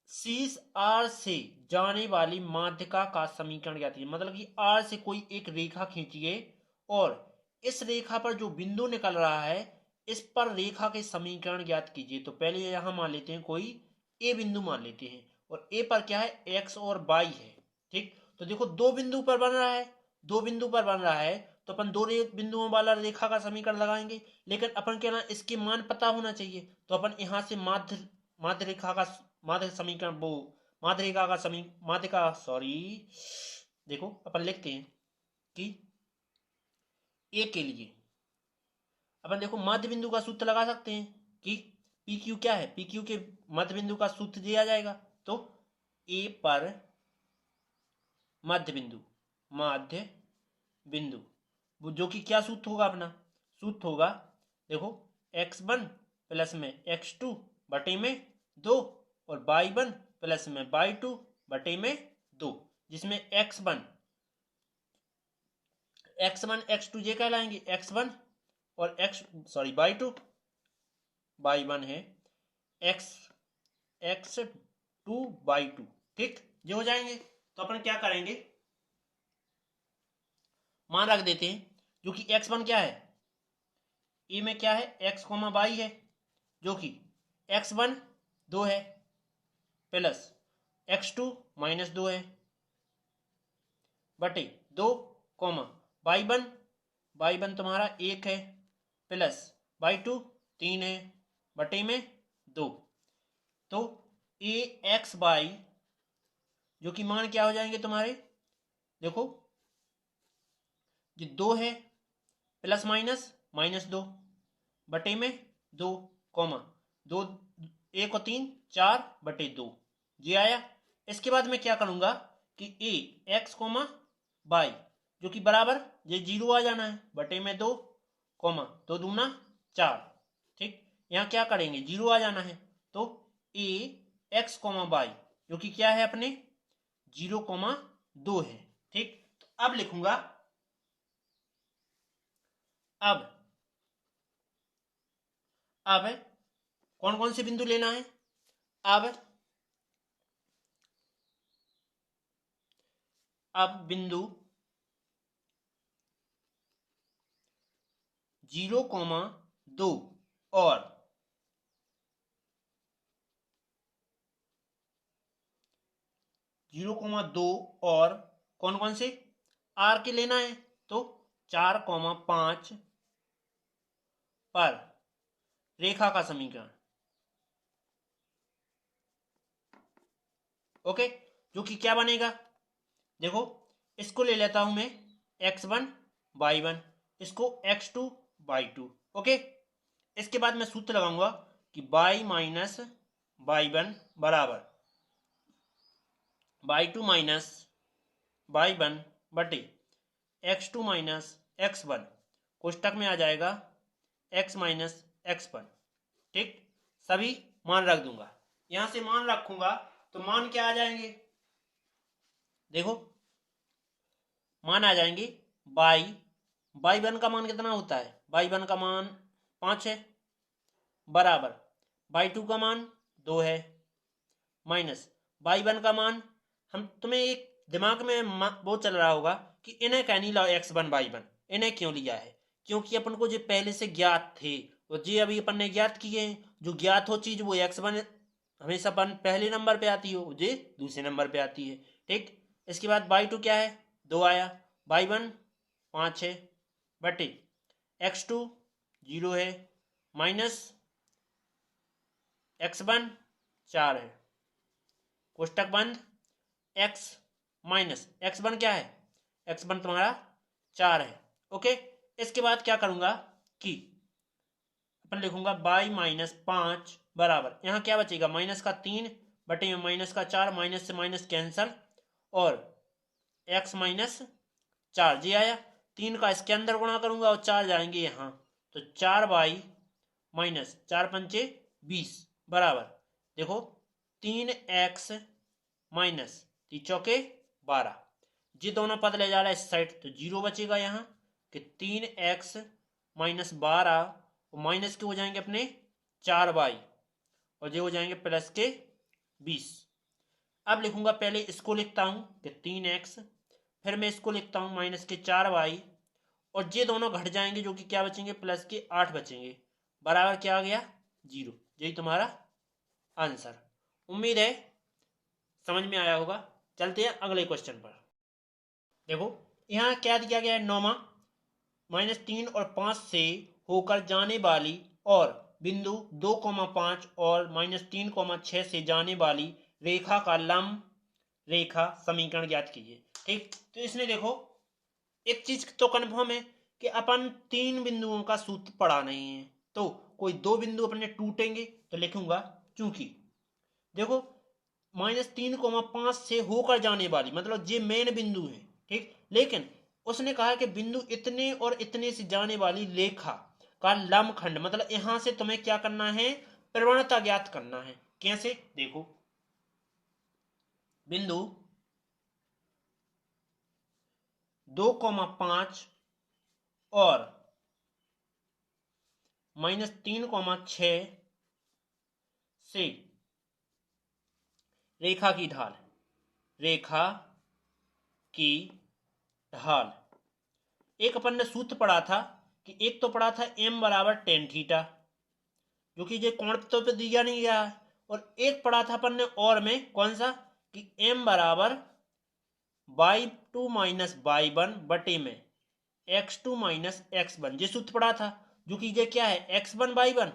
शीर्ष आर से जाने वाली माध्यिका का समीकरण ज्ञात कीजिए। मतलब कि आर से कोई एक रेखा खींचिए और इस रेखा पर जो बिंदु निकल रहा है इस पर रेखा के समीकरण ज्ञात कीजिए। तो पहले यहां मान लेते हैं कोई ए बिंदु मान लेते हैं और ए पर क्या है? एक्स और वाई है। ठीक, तो देखो दो बिंदु पर बन रहा है, दो बिंदु पर बन रहा है तो अपन दो बिंदुओं वाला रेखा का समीकरण लगाएंगे। लेकिन अपन के ना इसके मान पता होना चाहिए, तो अपन यहां से माध्य रेखा का माध्य समीकरण वो माध्य रेखा का माध्य का सॉरी देखो अपन लिखते हैं कि ए के लिए अपन देखो मध्य बिंदु का सूत्र लगा सकते हैं कि पी क्यू क्या है? पी क्यू के मध्य बिंदु का सूत्र दिया जाएगा। तो ए पर माध्य बिंदु वो जो कि क्या सूत्र होगा? अपना सूत्र होगा देखो x1 प्लस में x2 बटे में 2 और y1 प्लस में y2 बटे में 2, जिसमें x1 x2 ये कहलाएंगे x1 और y2 y1 है x2 y2। ठीक, ये हो जाएंगे। तो अपन क्या करेंगे? मान रख देते हैं जो कि x1 क्या है? ए में क्या है? x, y है जो कि x1 2 है प्लस x2 -2 है बटे 2 y1 तुम्हारा 1 है प्लस y2 3 है बटे में 2। तो ए एक्स वाई जो कि मान क्या हो जाएंगे तुम्हारे? देखो ये 2 है प्लस -2 बटे में 2 2 1 और 3 4 बटे 2 ये आया। इसके बाद मैं क्या करूंगा कि ए एक्स वाई जो कि बराबर ये 0 आ जाना है बटे में 2 2 दूना 4। ठीक, यहाँ क्या करेंगे? 0 आ जाना है तो ए एक्स वाई जो कि क्या है अपने 0,2 है। ठीक, तो अब लिखूंगा अब कौन कौन से बिंदु लेना है? अब बिंदु 0,2 और 0,2 और कौन कौन से आर के लेना है? तो 4,5 पर रेखा का समीकरण। ओके, जो कि क्या बनेगा? देखो इसको ले लेता हूं मैं x1 y1, इसको x2 y2। ओके, इसके बाद मैं सूत्र लगाऊंगा कि y माइनस y1 बराबर y2 माइनस y1 बटे x2 माइनस x1 कोष्टक में आ जाएगा x माइनस x1। ठीक, सभी मान रख दूंगा। यहां से मान रखूंगा तो मान क्या आ जाएंगे? देखो मान आ जाएंगे y1 का मान कितना होता है? y1 का मान 5 है बराबर y2 का मान 2 है माइनस y1 का मान, हम तुम्हें एक दिमाग में वो चल रहा होगा कि इन्हें क्या नहीं लाओ x1 y1, इन्हें क्यों लिया है? क्योंकि अपन को जो पहले से ज्ञात थे वो जी अभी अपन ने ज्ञात किए हैं। जो ज्ञात हो चीज वो x1 हमेशा पहले नंबर पे आती हो, जी दूसरे नंबर पे आती है। ठीक, इसके बाद y2 क्या है? 2 आया, y1 5 है बटे x2 0 है माइनस x1 4 है कोष्टक बंद। x माइनस x1 क्या है? x1 तुम्हारा 4 है। ओके, इसके बाद क्या करूंगा कि अपन लिखूंगा y माइनस 5 बराबर, यहां क्या बचेगा? माइनस का 3 बटे में माइनस का 4, माइनस से माइनस कैंसल और x माइनस 4 जी आया। 3 का इसके अंदर गुणा करूंगा और 4 जाएंगे यहां, तो 4y माइनस 4 पंचे 20 बराबर देखो 3x माइनस 3 चौके 12। ये दोनों पद ले जा रहा है इस साइड, तो 0 बचेगा यहाँ कि 3x माइनस 12 और माइनस के हो जाएंगे अपने 4y और ये हो जाएंगे प्लस के 20। अब लिखूंगा, पहले इसको लिखता हूं कि 3x, फिर मैं इसको लिखता हूं माइनस के 4y और ये दोनों घट जाएंगे जो कि क्या बचेंगे, प्लस के 8 बचेंगे, बराबर क्या आ गया 0। यही तुम्हारा आंसर। उम्मीद है समझ में आया होगा। चलते हैं अगले क्वेश्चन पर। देखो यहाँ क्या दिया गया है, नौमा -3 और 5 से होकर जाने वाली और बिंदु 2,5 और -3,6 से जाने वाली रेखा का लंब रेखा समीकरण ज्ञात कीजिए। ठीक, तो इसने देखो एक चीज तो कन्फर्म है कि अपन 3 बिंदुओं का सूत्र पढ़ा नहीं है, तो कोई 2 बिंदु अपने टूटेंगे तो लिखूंगा, चूंकि देखो -3,5 से होकर जाने वाली मतलब ये मेन बिंदु है, ठीक, लेकिन उसने कहा कि बिंदु इतने और इतने से जाने वाली रेखा का लंबखंड, मतलब यहां से तुम्हें क्या करना है, प्रवणता ज्ञात करना है। कैसे, देखो बिंदु 2,5 और -3,6 से रेखा की ढाल, रेखा की ढाल, एक अपन ने सूत्र पढ़ा था कि एक तो पढ़ा था m बराबर tan थीटा, जो कि ये कोण तो पे दिया नहीं गया है, और एक पढ़ा था अपन ने और में कौन सा, कि m बराबर y2 माइनस y1 बटे में x2 माइनस x1, ये सूत्र पढ़ा था, जो कि ये क्या है x1 y1,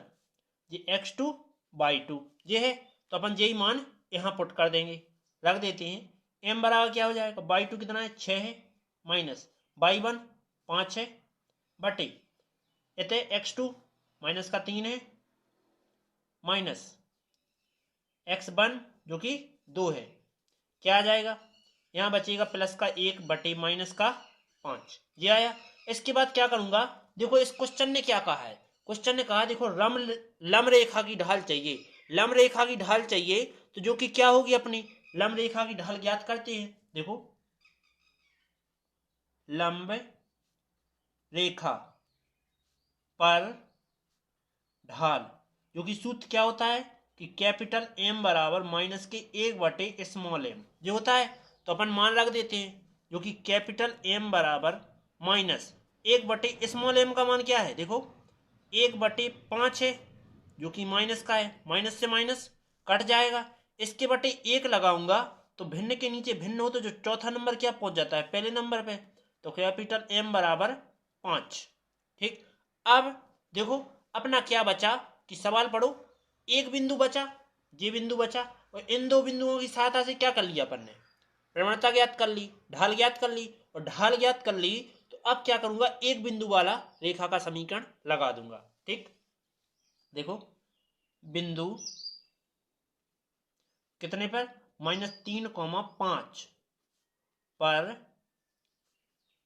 ये x2 y2 ये है। तो अपन यही मान यहाँ पुट कर देंगे, रख देते हैं। m बराबर क्या हो जाएगा, y2 कितना है 6 है, माइनस y1 5 है, बटे इतने x2 माइनस का 3 है, माइनस x1 जो कि 2 है, क्या आ जाएगा, यहाँ बचेगा प्लस का 1 बटे माइनस का 5, ये आया। इसके बाद क्या करूंगा, देखो इस क्वेश्चन ने क्या कहा है, क्वेश्चन ने कहा देखो लंब रेखा की ढाल चाहिए, लंब रेखा की ढाल चाहिए, तो जो कि क्या होगी, अपनी लंब रेखा की ढाल ज्ञात करते हैं। देखो लंब रेखा पर ढाल, जो कि सूत्र क्या होता है कि कैपिटल M बराबर माइनस के 1 बटे स्मॉल m, जो होता है। तो अपन मान रख देते हैं, जो कि कैपिटल M बराबर माइनस 1 बटे स्मॉल m का मान क्या है, देखो 1/5 है, जो कि माइनस का है, माइनस से माइनस कट जाएगा, इसके बटे 1 लगाऊंगा तो भिन्न के नीचे भिन्न हो, तो जो चौथा नंबर क्या पहुंच जाता है पहले नंबर पे, तो कैपिटल M बराबर 5। ठीक, अब देखो अपना क्या बचा कि सवाल पढ़ो, एक बिंदु बचा, ये बिंदु बचा, और इन दो बिंदुओं की सहायता से क्या कर लिया अपन ने, प्रवणता ज्ञात कर ली, ढाल ज्ञात कर ली, और ढाल ज्ञात कर ली तो अब क्या करूंगा, एक बिंदु वाला रेखा का समीकरण लगा दूंगा। ठीक, देखो बिंदु कितने पर, -3,5 पर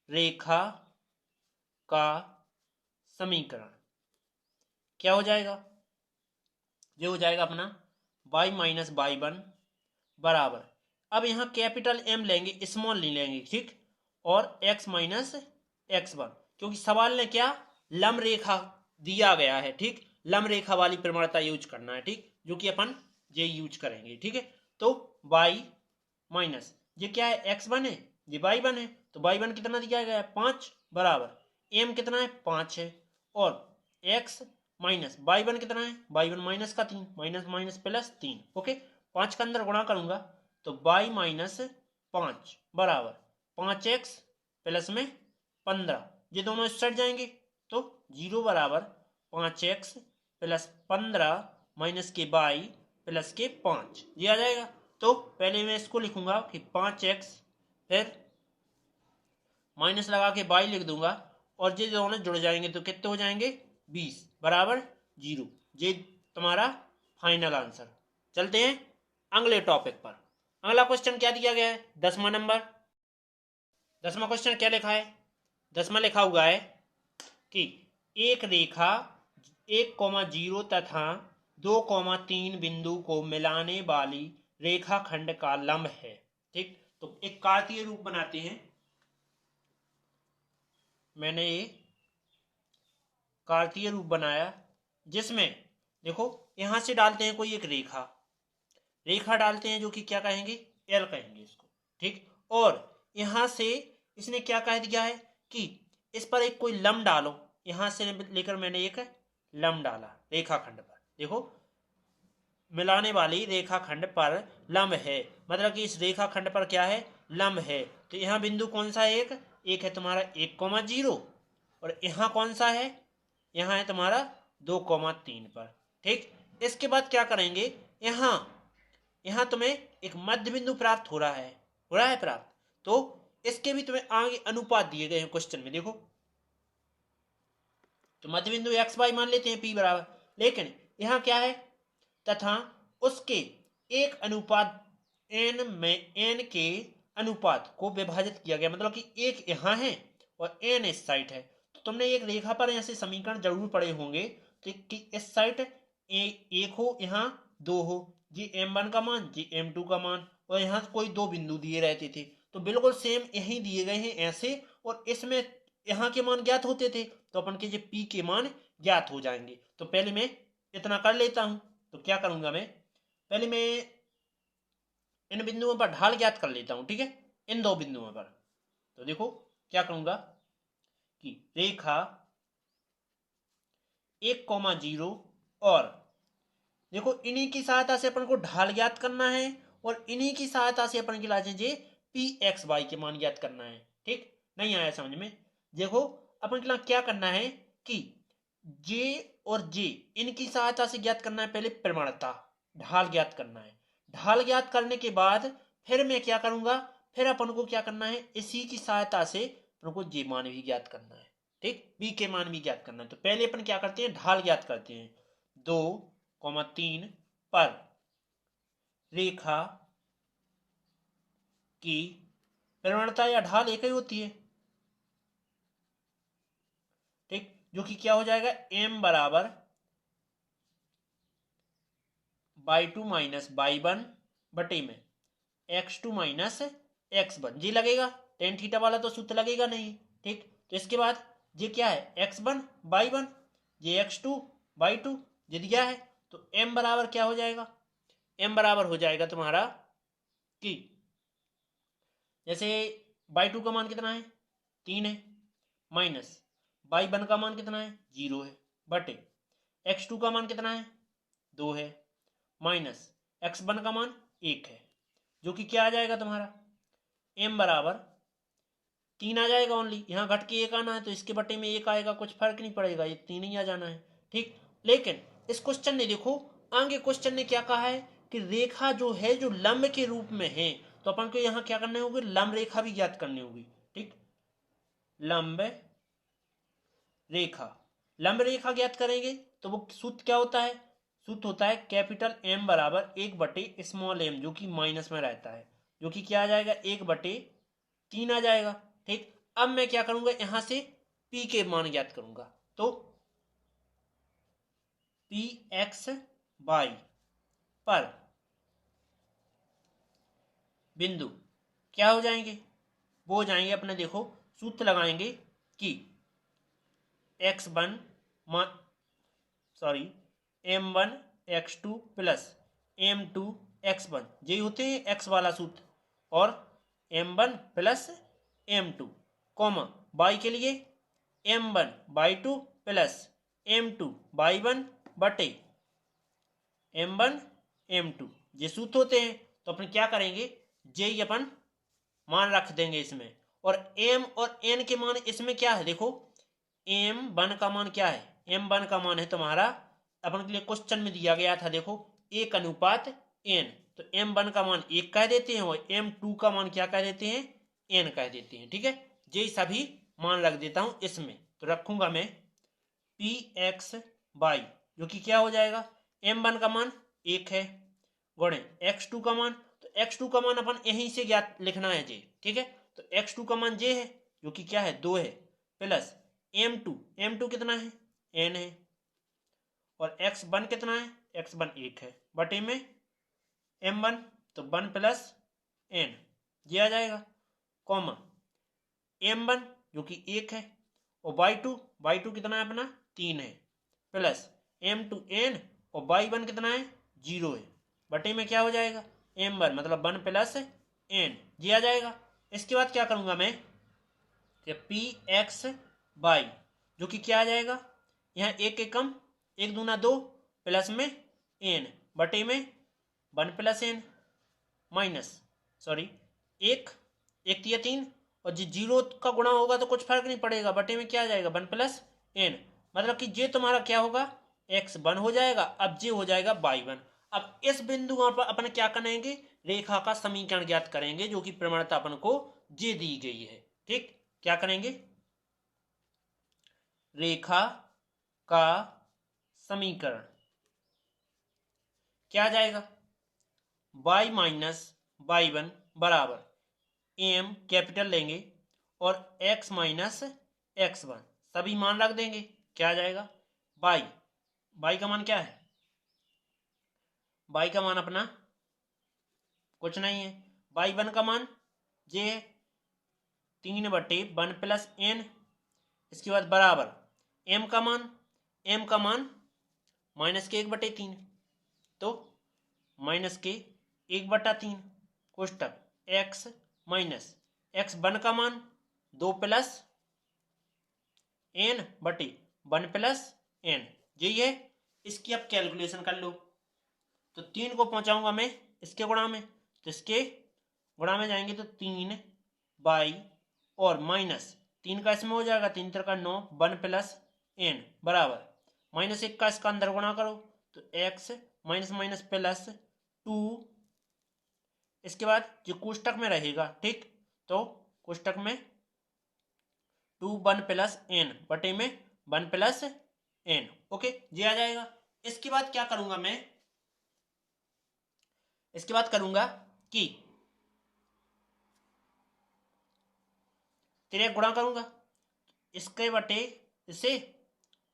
रेखा का समीकरण क्या हो जाएगा, ये हो जाएगा अपना y माइनस y1 बराबर, अब यहाँ कैपिटल M लेंगे, स्मॉल नहीं लेंगे, ठीक, और x माइनस x1, क्योंकि सवाल ने क्या लंब रेखा दिया गया है, ठीक, लंब रेखा वाली प्रवणता यूज करना है, ठीक, जो कि अपन ये यूज करेंगे। ठीक है, तो y माइनस ये क्या है x1 है, ये y1 है, तो y1 कितना दिया गया है 5 बराबर m कितना है 5 है, और x माइनस y1 कितना है, y1 माइनस का 3, माइनस माइनस प्लस 3, ओके, 5 का अंदर गुणा करूंगा तो y माइनस 5 बराबर 5x प्लस में 15, ये दोनों इस साइड जाएंगे तो 0 बराबर 5x प्लस 15 माइनस के y प्लस के 5, ये आ जाएगा। तो पहले मैं इसको लिखूंगा कि 5x, फिर माइनस लगा के y लिख दूंगा, और ये दोनों जुड़ जाएंगे तो कितने हो जाएंगे 20 बराबर 0, ये तुम्हारा फाइनल आंसर। चलते हैं अगले टॉपिक पर। अगला क्वेश्चन क्या दिया गया है, 10वां नंबर। 10वां क्वेश्चन क्या लिखा है, 10वां लिखा हुआ है कि एक रेखा 1,0 तथा 2,3 बिंदु को मिलाने वाली रेखाखंड का लंब है। ठीक, तो एक कार्तीय रूप बनाते हैं मैंने ये कार्तीय रूप बनाया जिसमें देखो यहां से डालते हैं कोई एक रेखा, रेखा डालते हैं जो कि क्या कहेंगे, एल कहेंगे इसको, ठीक। और यहां से इसने क्या कह दिया है कि इस पर एक कोई लंब डालो, यहां से लेकर मैंने एक लंब डाला रेखाखंड पर, देखो मिलाने वाली रेखाखंड पर लंब है, मतलब कि इस रेखाखंड पर क्या है, लंब है। तो यहाँ बिंदु कौन सा है, एक है तुम्हारा 1,0, और यहाँ कौन सा है, यहाँ है तुम्हारा 2,3 पर, ठीक। इसके बाद क्या करेंगे, यहाँ यहाँ तुम्हें एक मध्य बिंदु प्राप्त हो रहा है प्राप्त, तो इसके भी तुम्हें आगे अनुपात दिए गए हैं क्वेश्चन में, देखो तो मध्य बिंदु एक्स वाई मान लेते हैं पी बराबर, लेकिन यहाँ क्या है, तथा उसके एक अनुपात एन में एन के अनुपात को विभाजित किया गया, मतलब कि एक यहाँ है और एन इस साइड है। तो तुमने एक रेखा पर ऐसे समीकरण जरूर पढ़े होंगे कि इस साइड एक हो, यहाँ दो हो, जी m1 का मान, जी m2 का मान, और यहाँ कोई दो बिंदु दिए रहते थे, तो बिल्कुल सेम यही दिए गए हैं ऐसे, और इसमें यहाँ के मान ज्ञात होते थे, तो अपन के जो p के मान ज्ञात हो जाएंगे। तो पहले मैं इतना कर लेता हूं, तो क्या करूंगा मैं, पहले मैं इन बिंदुओं पर ढाल ज्ञात कर लेता हूं, ठीक है, इन दो बिंदुओं पर। तो देखो क्या करूंगा कि रेखा 1,0 और देखो इन्हीं की सहायता से अपन को ढाल ज्ञात करना है, और इन्हीं की सहायता से अपन की लाजे पी एक्स वाई के मान ज्ञात करना है, ठीक। नहीं आया समझ में, देखो अपन के क्या करना है कि जे और जे इनकी सहायता से ज्ञात करना है, पहले प्रमाणता ढाल ज्ञात करना है, ढाल ज्ञात करने के बाद फिर मैं क्या करूंगा, फिर अपन को क्या करना है, इसी की सहायता से अपन को जे मान भी ज्ञात करना है, ठीक, बी के मान भी ज्ञात करना है। तो पहले अपन क्या करते हैं, ढाल ज्ञात करते हैं, 2,3 पर रेखा की प्रवणता या ढाल एक ही होती है, ठीक, जो कि क्या हो जाएगा, m बराबर y2 माइनस y1 बटे में x2 माइनस x1, जी लगेगा, टेन थीटा वाला तो सूत्र लगेगा नहीं, ठीक। तो इसके बाद ये क्या है, x1 y1, ये x2 y2, ये दिया है, तो m बराबर क्या हो जाएगा, m बराबर हो जाएगा तुम्हारा कि जैसे y2 का मान कितना है, 3 है, माइनस y1 का मान कितना है, 0 है, बटे x2 का मान कितना है, 2 है, माइनस x1 का मान 1 है, जो कि क्या आ जाएगा तुम्हारा, m बराबर 3 आ जाएगा ओनली, यहाँ घट के 1 आना है, तो इसके बटे में 1 आएगा, कुछ फर्क नहीं पड़ेगा, ये 3 ही आ जाना है, ठीक। लेकिन इस क्वेश्चन ने देखो, आगे क्वेश्चन ने क्या कहा है कि रेखा जो है जो लंब के रूप में है, तो अपन को यहाँ क्या करने होगी, लंब रेखा भी ज्ञात करनी होगी, ठीक। लंब रेखा, लंब रेखा ज्ञात करेंगे तो वो सूत्र क्या होता है, सूत्र होता है कैपिटल M बराबर 1/स्मॉल m, जो कि माइनस में रहता है, जो कि क्या आ जाएगा, 1/3 आ जाएगा, ठीक। अब मैं क्या करूंगा, यहां से P के मान ज्ञात करूंगा, तो पी एक्स वाई पर बिंदु क्या हो जाएंगे, वो हो जाएंगे अपने, देखो सूत्र लगाएंगे कि x1 sorry m1 x2 plus m2 x1, यही होते हैं x वाला सूत्र, और m1 plus m2 comma y के लिए m1 y2 plus m2 y1 बटे m1 m2, ये सूत्र होते हैं। तो अपन क्या करेंगे, जे अपन मान रख देंगे इसमें, और m और n के मान इसमें क्या है, देखो m1 का मान क्या है, m1 का मान है तुम्हारा, अपन के लिए क्वेश्चन में दिया गया था, देखो 1:n, तो m1 का मान 1 कह देते हैं, और m2 का मान क्या कह देते हैं, n कह देते हैं, ठीक है। ये सभी मान रख देता हूं इसमें, तो रखूंगा मैं पी एक्स वाई, जो कि क्या हो जाएगा, m1 का मान 1 है, गुणे x2 का मान, तो x2 का मान अपन यहीं से ज्ञात लिखना है जे, ठीक है। तो x2 का मान जे है, जो कि क्या है, 2 है, प्लस m2 कितना है, n है, और x1 कितना है, x1 1 है, बटे में m1, तो 1 प्लस n, ये आ जाएगा, कॉमा m1 जो कि 1 है, और y2 कितना है अपना 3 है, प्लस m2n और y1 कितना है 0 है, बटे में क्या हो जाएगा m1 मतलब 1 प्लस n, जी आ जाएगा। इसके बाद क्या करूंगा मैं पी एक्स बाई, जो कि क्या आ जाएगा यहाँ एक कम, एक दूना 2 प्लस में n बटे में 1 प्लस n माइनस सॉरी एक तिया 3 और जी 0 का गुणा होगा तो कुछ फर्क नहीं पड़ेगा, बटे में क्या आ जाएगा 1 प्लस n, मतलब कि जे तुम्हारा क्या होगा x1 हो जाएगा, अब जे हो जाएगा y1। अब इस बिंदु पर अपन क्या करेंगे रेखा का समीकरण ज्ञात करेंगे, जो कि प्रवणता अपन को जे दी गई है। ठीक, क्या करेंगे रेखा का समीकरण क्या आ जाएगा y माइनस y1 बराबर m कैपिटल लेंगे और x माइनस x1 सभी मान रख देंगे, क्या आ जाएगा y का मान क्या है, y का मान अपना कुछ नहीं है, y1 का मान जे है 3 बटे 1 प्लस n, इसके बाद बराबर m का मान माइनस के 1/3, तो माइनस के 1/3 कोष्टक x माइनस x1 का मान 2 प्लस n बटे 1 प्लस n, यही है। इसकी अब कैलकुलेशन कर लो, तो 3 को पहुंचाऊंगा मैं इसके गुणा में, तो इसके गुणा में जाएंगे तो 3 बाई और माइनस 3 का इसमें हो जाएगा 3 3 का 9 1 प्लस n बराबर माइनस 1 का इसका अंदर गुणा करो तो x माइनस माइनस प्लस 2, इसके बाद जो कोष्टक में रहेगा, ठीक, तो कोष्टक में 2 1 प्लस n बटे में 1 प्लस n, ओके जी आ जाएगा। इसके बाद क्या करूंगा मैं, इसके बाद करूंगा कि तिरक गुणा करूंगा इसके बटे इससे,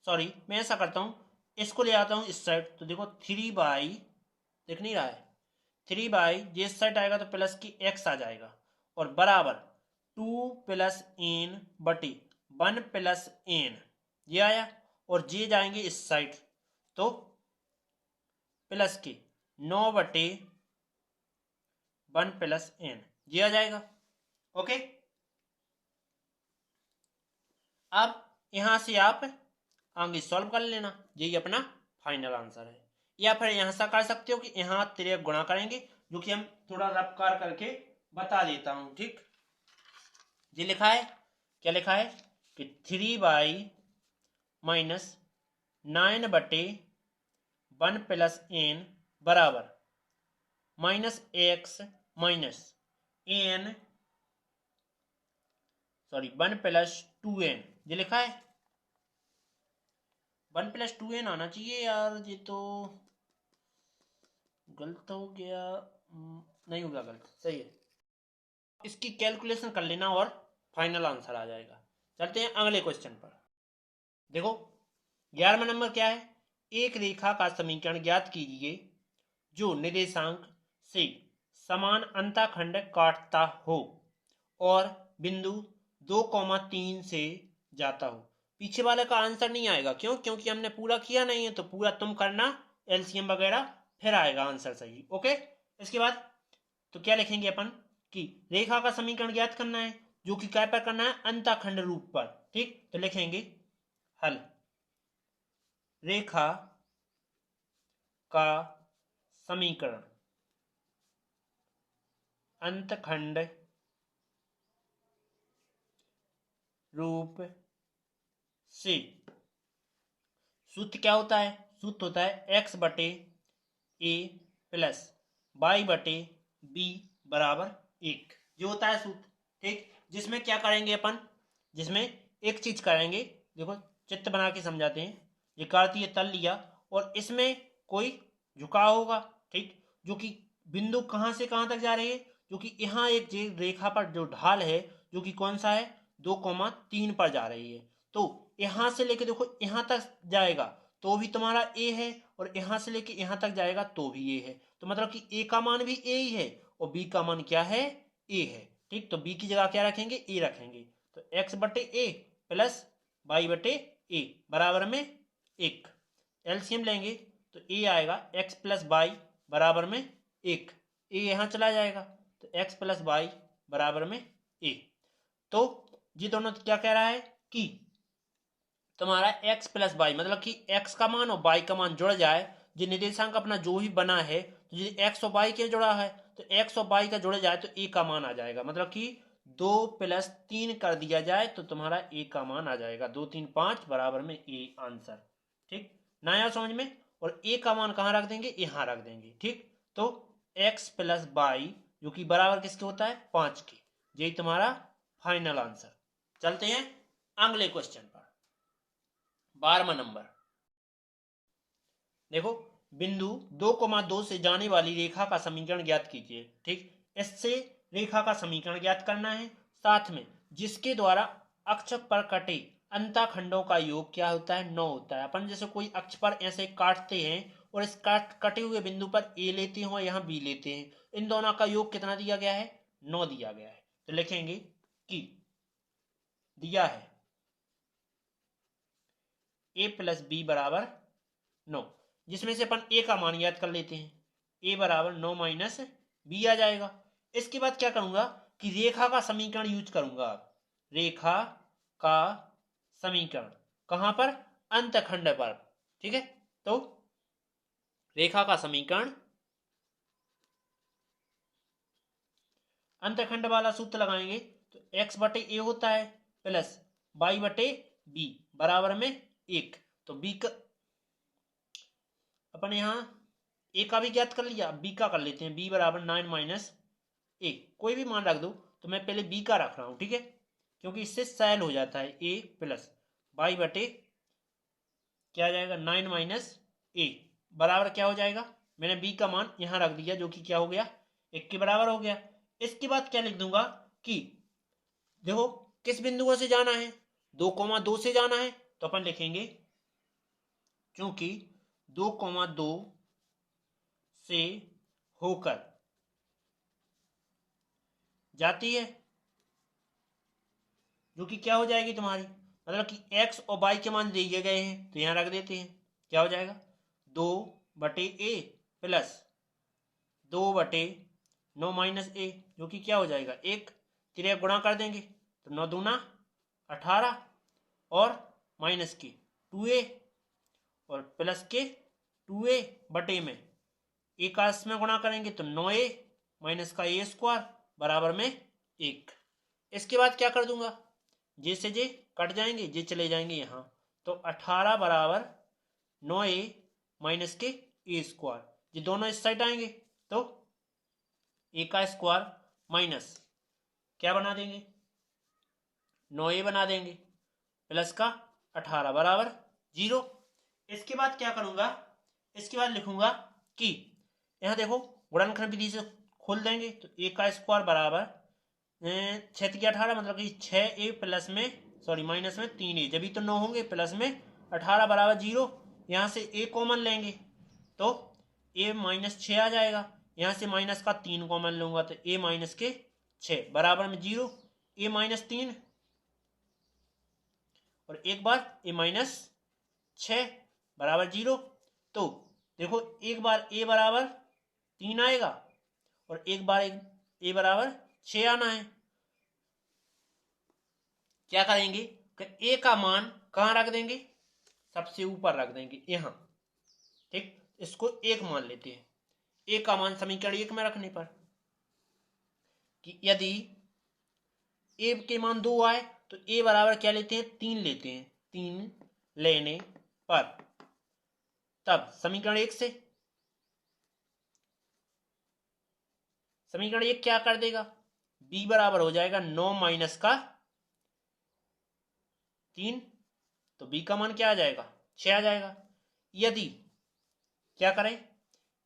सॉरी मैं ऐसा करता हूं इसको ले आता हूं इस साइड, तो देखो 3 बाई दिख नहीं रहा है 3 बाई जे इस साइड आएगा तो प्लस की x आ जाएगा और बराबर 2 प्लस n बटे 1 प्लस n, ये आया, और जे जाएंगे इस साइड तो प्लस के 9 बटे 1 प्लस n, ये आ जाएगा, ओके। अब यहां से आप आगे सॉल्व कर लेना, यही अपना फाइनल आंसर है। या फिर यहां से कर सकते हो कि यहां तिरक गुणा करेंगे, जो कि हम थोड़ा रफ्कार करके बता देता हूं, ठीक। ये लिखा है, क्या लिखा है कि 3 बाई माइनस 9 बटे 1 प्लस n बराबर minus x minus n sorry 1 plus 2n, ये लिखा है 1 प्लस 2n आना चाहिए यार, ये तो गलत हो गया, नहीं होगा गलत, सही है। इसकी कैलकुलेशन कर लेना और फाइनल आंसर आ जाएगा। चलते हैं अगले क्वेश्चन पर। देखो 11वां नंबर क्या है, एक रेखा का समीकरण ज्ञात कीजिए जो निर्देशांक से समान अंतःखंड काटता हो और बिंदु 2,3 से जाता हो। पीछे वाले का आंसर नहीं आएगा, क्यों, क्योंकि हमने पूरा किया नहीं है, तो पूरा तुम करना एलसीएम वगैरह, फिर आएगा आंसर सही, ओके। इसके बाद तो क्या लिखेंगे अपन कि रेखा का समीकरण ज्ञात करना है, जो कि क्या पर करना है अंतःखंड रूप पर, ठीक। तो लिखेंगे हल रेखा का समीकरण अंतःखंड रूप से। सूत्र क्या होता है, सूत्र होता है x बटे a प्लस y बटे b बराबर 1, जो होता है सूत्र, ठीक। जिसमें क्या करेंगे अपन, जिसमें एक चीज करेंगे, देखो चित्र बना के समझाते हैं। ये कार्तीय तल लिया और इसमें कोई झुकाव होगा, ठीक, जो कि बिंदु कहां से कहां तक जा रही है, जो कि यहाँ एक रेखा पर जो ढाल है, जो कि कौन सा है 2,3 पर जा रही है, तो यहां से लेके देखो यहां तक जाएगा तो भी तुम्हारा ए है, और यहां से लेके यहां तक जाएगा तो भी ए है, तो मतलब कि ए का मान भी ए ही है और बी का मान क्या है ए है, ठीक। तो बी की जगह क्या रखेंगे ए रखेंगे, तो x बटे ए प्लस बाई बटे ए बराबर में 1। एलसीएम लेंगे तो ए आएगा x प्लस बाई बराबर में 1। ए यहाँ चला जाएगा तो x प्लस बाई बराबर में ए। तो ये दोनों क्या कह रहा है कि तुम्हारा x प्लस बाई मतलब कि x का मान और y का मान जुड़ जाए, जो निर्देशांक अपना जो ही बना है तो ये x और y के जुड़ा है तो x और y का जुड़ जाए तो a का मान आ जाएगा, मतलब कि 2 + 3 कर दिया जाए तो तुम्हारा a का मान आ जाएगा 2 3 5 बराबर में a आंसर। ठीक ना आया समझ में? और a का मान कहाँ रख देंगे? यहाँ रख देंगे। ठीक, तो x प्लस बाई जो कि बराबर किसके होता है? 5 के। यही तुम्हारा फाइनल आंसर। चलते हैं अगले क्वेश्चन पर। 12वां नंबर देखो, बिंदु 2,2 से जाने वाली रेखा का समीकरण ज्ञात कीजिए। ठीक, इससे रेखा का समीकरण ज्ञात करना है, साथ में जिसके द्वारा अक्ष पर कटे अंतःखंडों का योग क्या होता है? 9 होता है। अपन जैसे कोई अक्ष पर ऐसे काटते हैं और इस कटे हुए बिंदु पर ए लेते हैं और यहाँ बी लेते हैं, इन दोनों का योग कितना दिया गया है? 9 दिया गया है। तो लिखेंगे कि दिया है ए प्लस बी बराबर 9, जिसमें से अपन ए का मान याद कर लेते हैं। ए बराबर 9 माइनस बी आ जाएगा। इसके बाद क्या करूंगा कि रेखा का समीकरण यूज करूंगा। रेखा का समीकरण कहां पर? अंतखंड पर। ठीक है, तो रेखा का समीकरण अंतखंड वाला सूत्र लगाएंगे तो x बटे ए होता है प्लस y बटे बी बराबर में 1। तो b का अपन यहाँ ए का भी ज्ञात कर लिया, बी का कर लेते हैं। बी बराबर 9 माइनस ए, कोई भी मान रख दो, तो मैं पहले बी का रख रहा हूं। ठीक है, क्योंकि इससे सैल हो जाता है। ए प्लस बाई बटे क्या आ जाएगा? 9 माइनस ए बराबर क्या हो जाएगा? मैंने बी का मान यहां रख दिया जो कि क्या हो गया? 1 के बराबर हो गया। इसके बाद क्या लिख दूंगा कि देखो किस बिंदुओं से जाना है? 2,2 से जाना है, तो अपन लिखेंगे क्योंकि 2,2 से होकर जाती है, जो कि क्या हो जाएगी तुम्हारी, मतलब कि x और y के मान दिए गए हैं तो यहां रख देते हैं। क्या हो जाएगा? 2 बटे ए प्लस 2 बटे 9 माइनस ए, जो कि क्या हो जाएगा? 1 3 गुणा कर देंगे तो 9 दूना 18 और माइनस के 2a और प्लस के 2a बटे में ए का इसमें गुणा करेंगे तो 9a माइनस का ए स्क्वायर बराबर में 1। इसके बाद क्या कर दूंगा? जे से जे कट जाएंगे, जे चले जाएंगे यहाँ, तो 18 बराबर 9a माइनस के ए स्क्वायर, ये दोनों इस साइड आएंगे तो ए का स्क्वायर माइनस क्या बना देंगे? 9a बना देंगे प्लस का 18 बराबर 0। इसके बाद क्या करूंगा? इसके बाद लिखूंगा कि यहां देखो गुणनखंड विधि से खोल देंगे तो ए का स्क्वायर बराबर 6 के 18 मतलब कि 6a प्लस में सॉरी माइनस में 3a, जब भी तो 9 होंगे, प्लस में 18 बराबर 0। यहां से a कॉमन लेंगे तो a माइनस 6 आ जाएगा। यहां से माइनस का 3 कॉमन लूंगा तो a माइनस के 6 बराबर में 0। a माइनस 3 और एक बार a माइनस 6 बराबर 0। तो देखो एक बार a बराबर 3 आएगा और एक बार a बराबर 6 आना है। क्या करेंगे कि a का मान कहां रख देंगे? सबसे ऊपर रख देंगे यहां। ठीक, इसको 1 मान लेते हैं। a का मान समीकरण 1 में रखने पर कि यदि a के मान 2 आए तो a बराबर क्या लेते हैं? 3 लेते हैं। 3 लेने पर तब समीकरण 1 से समीकरण 1 क्या कर देगा? b बराबर हो जाएगा 9 माइनस का 3, तो b का मान क्या आ जाएगा? 6 आ जाएगा। यदि क्या करें?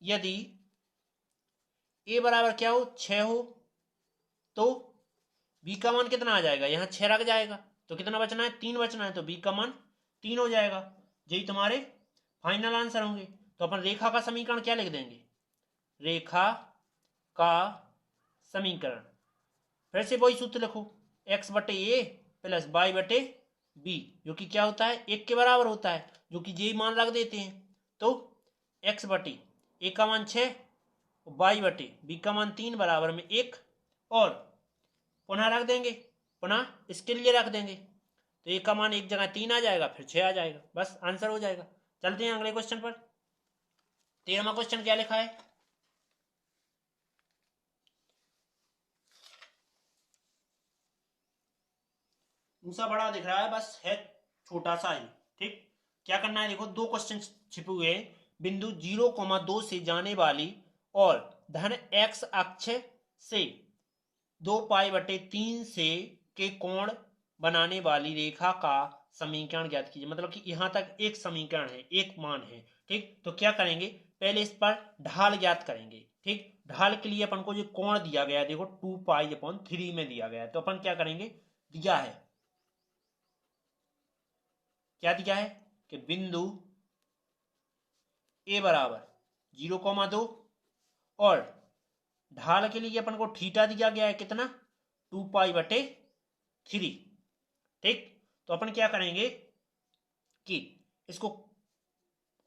यदि a बराबर क्या हो? 6 हो तो b का मान कितना आ जाएगा? यहां 6 रख जाएगा तो कितना बचना है? 3 बचना है, तो b का मान 3 हो जाएगा। यही तुम्हारे फाइनल आंसर होंगे। तो अपन रेखा का समीकरण क्या लिख देंगे? रेखा का समीकरण फिर से वही सूत्र लिखो, x बटे ए प्लस बाई बटे बी, जो कि क्या होता है 1 के बराबर होता है, जो कि जे मान रख देते हैं। तो x बटे ए का मान 6, y बटे बी का मान 3 बराबर में 1, और पुनः रख देंगे, पुनः इसके लिए रख देंगे, तो ए का मान एक जगह 3 आ जाएगा, फिर 6 आ जाएगा, बस आंसर हो जाएगा। चलते हैं अगले क्वेश्चन पर। 13वां क्वेश्चन क्या लिखा है? ऊंचा बड़ा दिख रहा है, बस है छोटा सा ही। ठीक, क्या करना है देखो, दो क्वेश्चन छिपे हुए हैं। बिंदु 0,2 से जाने वाली और धन x अक्ष से 2 पाई बटे 3 से के कोण बनाने वाली रेखा का समीकरण ज्ञात कीजिए। मतलब कि यहां तक एक समीकरण है, एक मान है। ठीक, तो क्या करेंगे, पहले इस पर ढाल ज्ञात करेंगे। ठीक, ढाल के लिए अपन को जो कोण दिया गया है देखो 2π/3 में दिया गया है, तो अपन क्या करेंगे, दिया है, क्या दिया है कि बिंदु ए बराबर 0,2 और ढाल के लिए अपन को थीटा दिया गया है कितना, 2π/3। ठीक, तो अपन क्या करेंगे कि इसको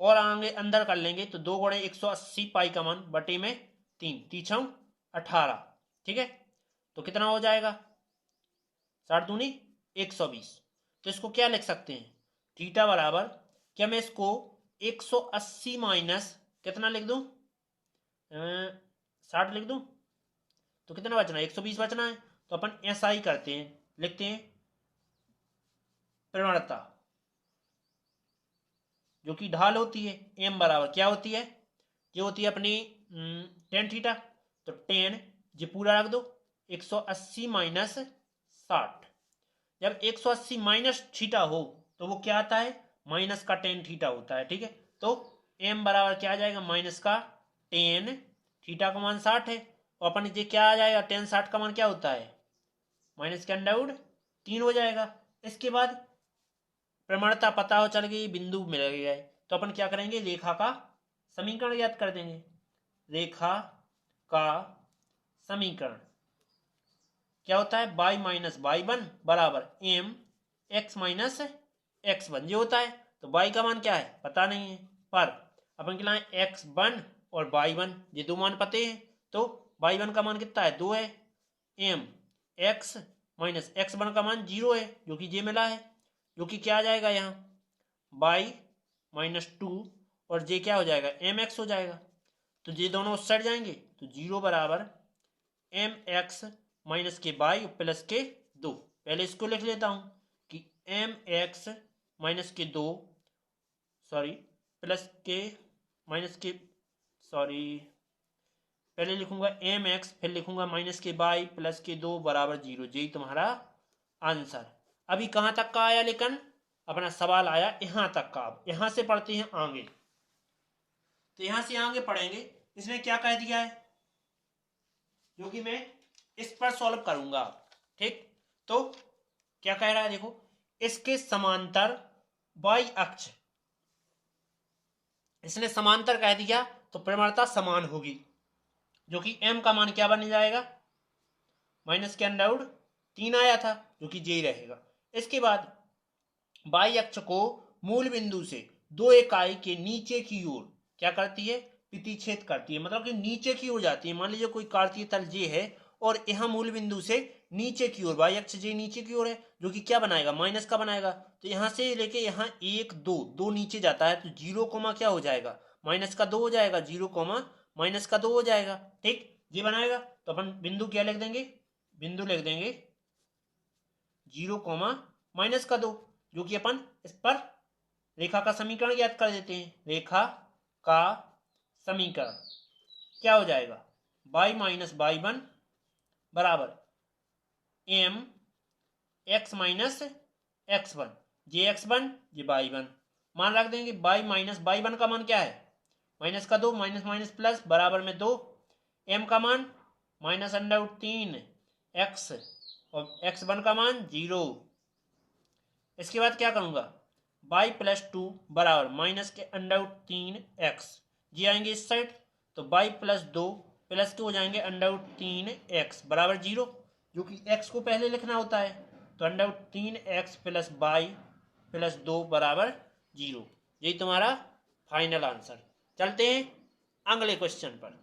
और आगे अंदर कर लेंगे, तो 2 गुणे 180 पाई का मान बटे में 3, 3 18। ठीक है, तो कितना हो जाएगा, 60 दूनी 120। तो इसको क्या लिख सकते हैं, थीटा बराबर, क्या मैं इसको 180 माइनस कितना लिख दूं, 60 लिख दूं, तो कितना बचना है, 120 बचना है। तो अपन ऐसा ही करते हैं, लिखते हैं प्रवणता, जो कि ढाल होती है, एम बराबर क्या होती है, ये होती है अपनी टेन थीटा। तो टेन जी पूरा रख दो, 180 माइनस 60। जब 180 माइनस थीटा हो तो वो क्या आता है, माइनस का टेन थीटा होता है। ठीक है, तो एम बराबर क्या आ जाएगा, माइनस का टेन थीटा का मान 60 है, और अपन ये क्या आ जाएगा, टेन 60 का मान क्या होता है, माइनस के अंडर 3 हो जाएगा। इसके बाद प्रमाणता पता हो चल गई, बिंदु मिल गया है, तो अपन क्या करेंगे, रेखा का समीकरण ज्ञात कर देंगे। रेखा का समीकरण क्या होता है, y-y1 बराबर एम एक्स माइनस x1 जो होता है। तो y का मान क्या है पता नहीं है, पर अपन के लिए x1 और y1 ये दो मान पते हैं, तो y1 का मान कितना है, 2 है, एम एक्स माइनस x1 का मान 0 है, जो कि जे मिला है, जो कि क्या आ जाएगा यहाँ y-2, और जे क्या हो जाएगा, एम एक्स हो जाएगा। तो ये दोनों उस साइड जाएंगे, तो 0 बराबर एम एक्स माइनस के बाई प्लस के 2। पहले इसको लिख लेता हूं कि एम एक्स माइनस के 2, सॉरी प्लस के माइनस के, सॉरी पहले लिखूंगा एम एक्स, फिर लिखूंगा माइनस के बाई प्लस के 2 बराबर 0। यही तुम्हारा आंसर। अभी कहां तक का आया, लेकिन अपना सवाल आया यहां तक का। अब यहां से पढ़ते हैं आगे, तो यहां से आगे पढ़ेंगे, इसने क्या कह दिया है, जो कि मैं इस पर सॉल्व करूंगा। ठीक, तो क्या कह रहा है देखो, इसके समांतर y अक्ष, इसने समांतर कह दिया तो प्रवणता समान होगी, जो कि m का मान क्या बन जाएगा, माइनस के अंडर 3 आया था, जो कि जे रहेगा। इसके बाद y अक्ष को मूल बिंदु से 2 इकाई के नीचे की ओर क्या करती है, प्रतिच्छेद करती है, मतलब कि नीचे की ओर जाती है। मान लीजिए कोई कार्तीय तल जे है और यहाँ मूल बिंदु से नीचे की ओर, y अक्ष जे नीचे की ओर है, जो कि क्या बनाएगा, माइनस का बनाएगा। तो यहाँ से लेके यहाँ 1 2 2 नीचे जाता है, तो 0 कोमा क्या हो जाएगा, माइनस का 2 हो जाएगा, 0 कोमा माइनस का 2 हो जाएगा। ठीक, ये बनाएगा, तो अपन बिंदु क्या लिख देंगे, बिंदु लिख देंगे 0 कोमा माइनस का 2, जो कि अपन इस पर रेखा का समीकरण ज्ञात कर देते हैं। रेखा का समीकरण क्या हो जाएगा, y-y1 बराबर एम एक्स माइनस x1, जे x1 जे y1, मान रख देंगे। y-y1 का मान क्या है, माइनस का 2, माइनस माइनस प्लस बराबर में 2, m का मान माइनस अंडर 3 x, और x1 का मान 0। इसके बाद क्या करूंगा, y+2 बराबर माइनस के अंडर 3 x, ये आएंगे इस साइड, तो y+2 प्लस के हो जाएंगे अंडर 3 x बराबर 0, जो कि x को पहले लिखना होता है। तो under root 3x plus Y plus 2 बराबर 0। यही तुम्हारा फाइनल आंसर। चलते हैं अगले क्वेश्चन पर।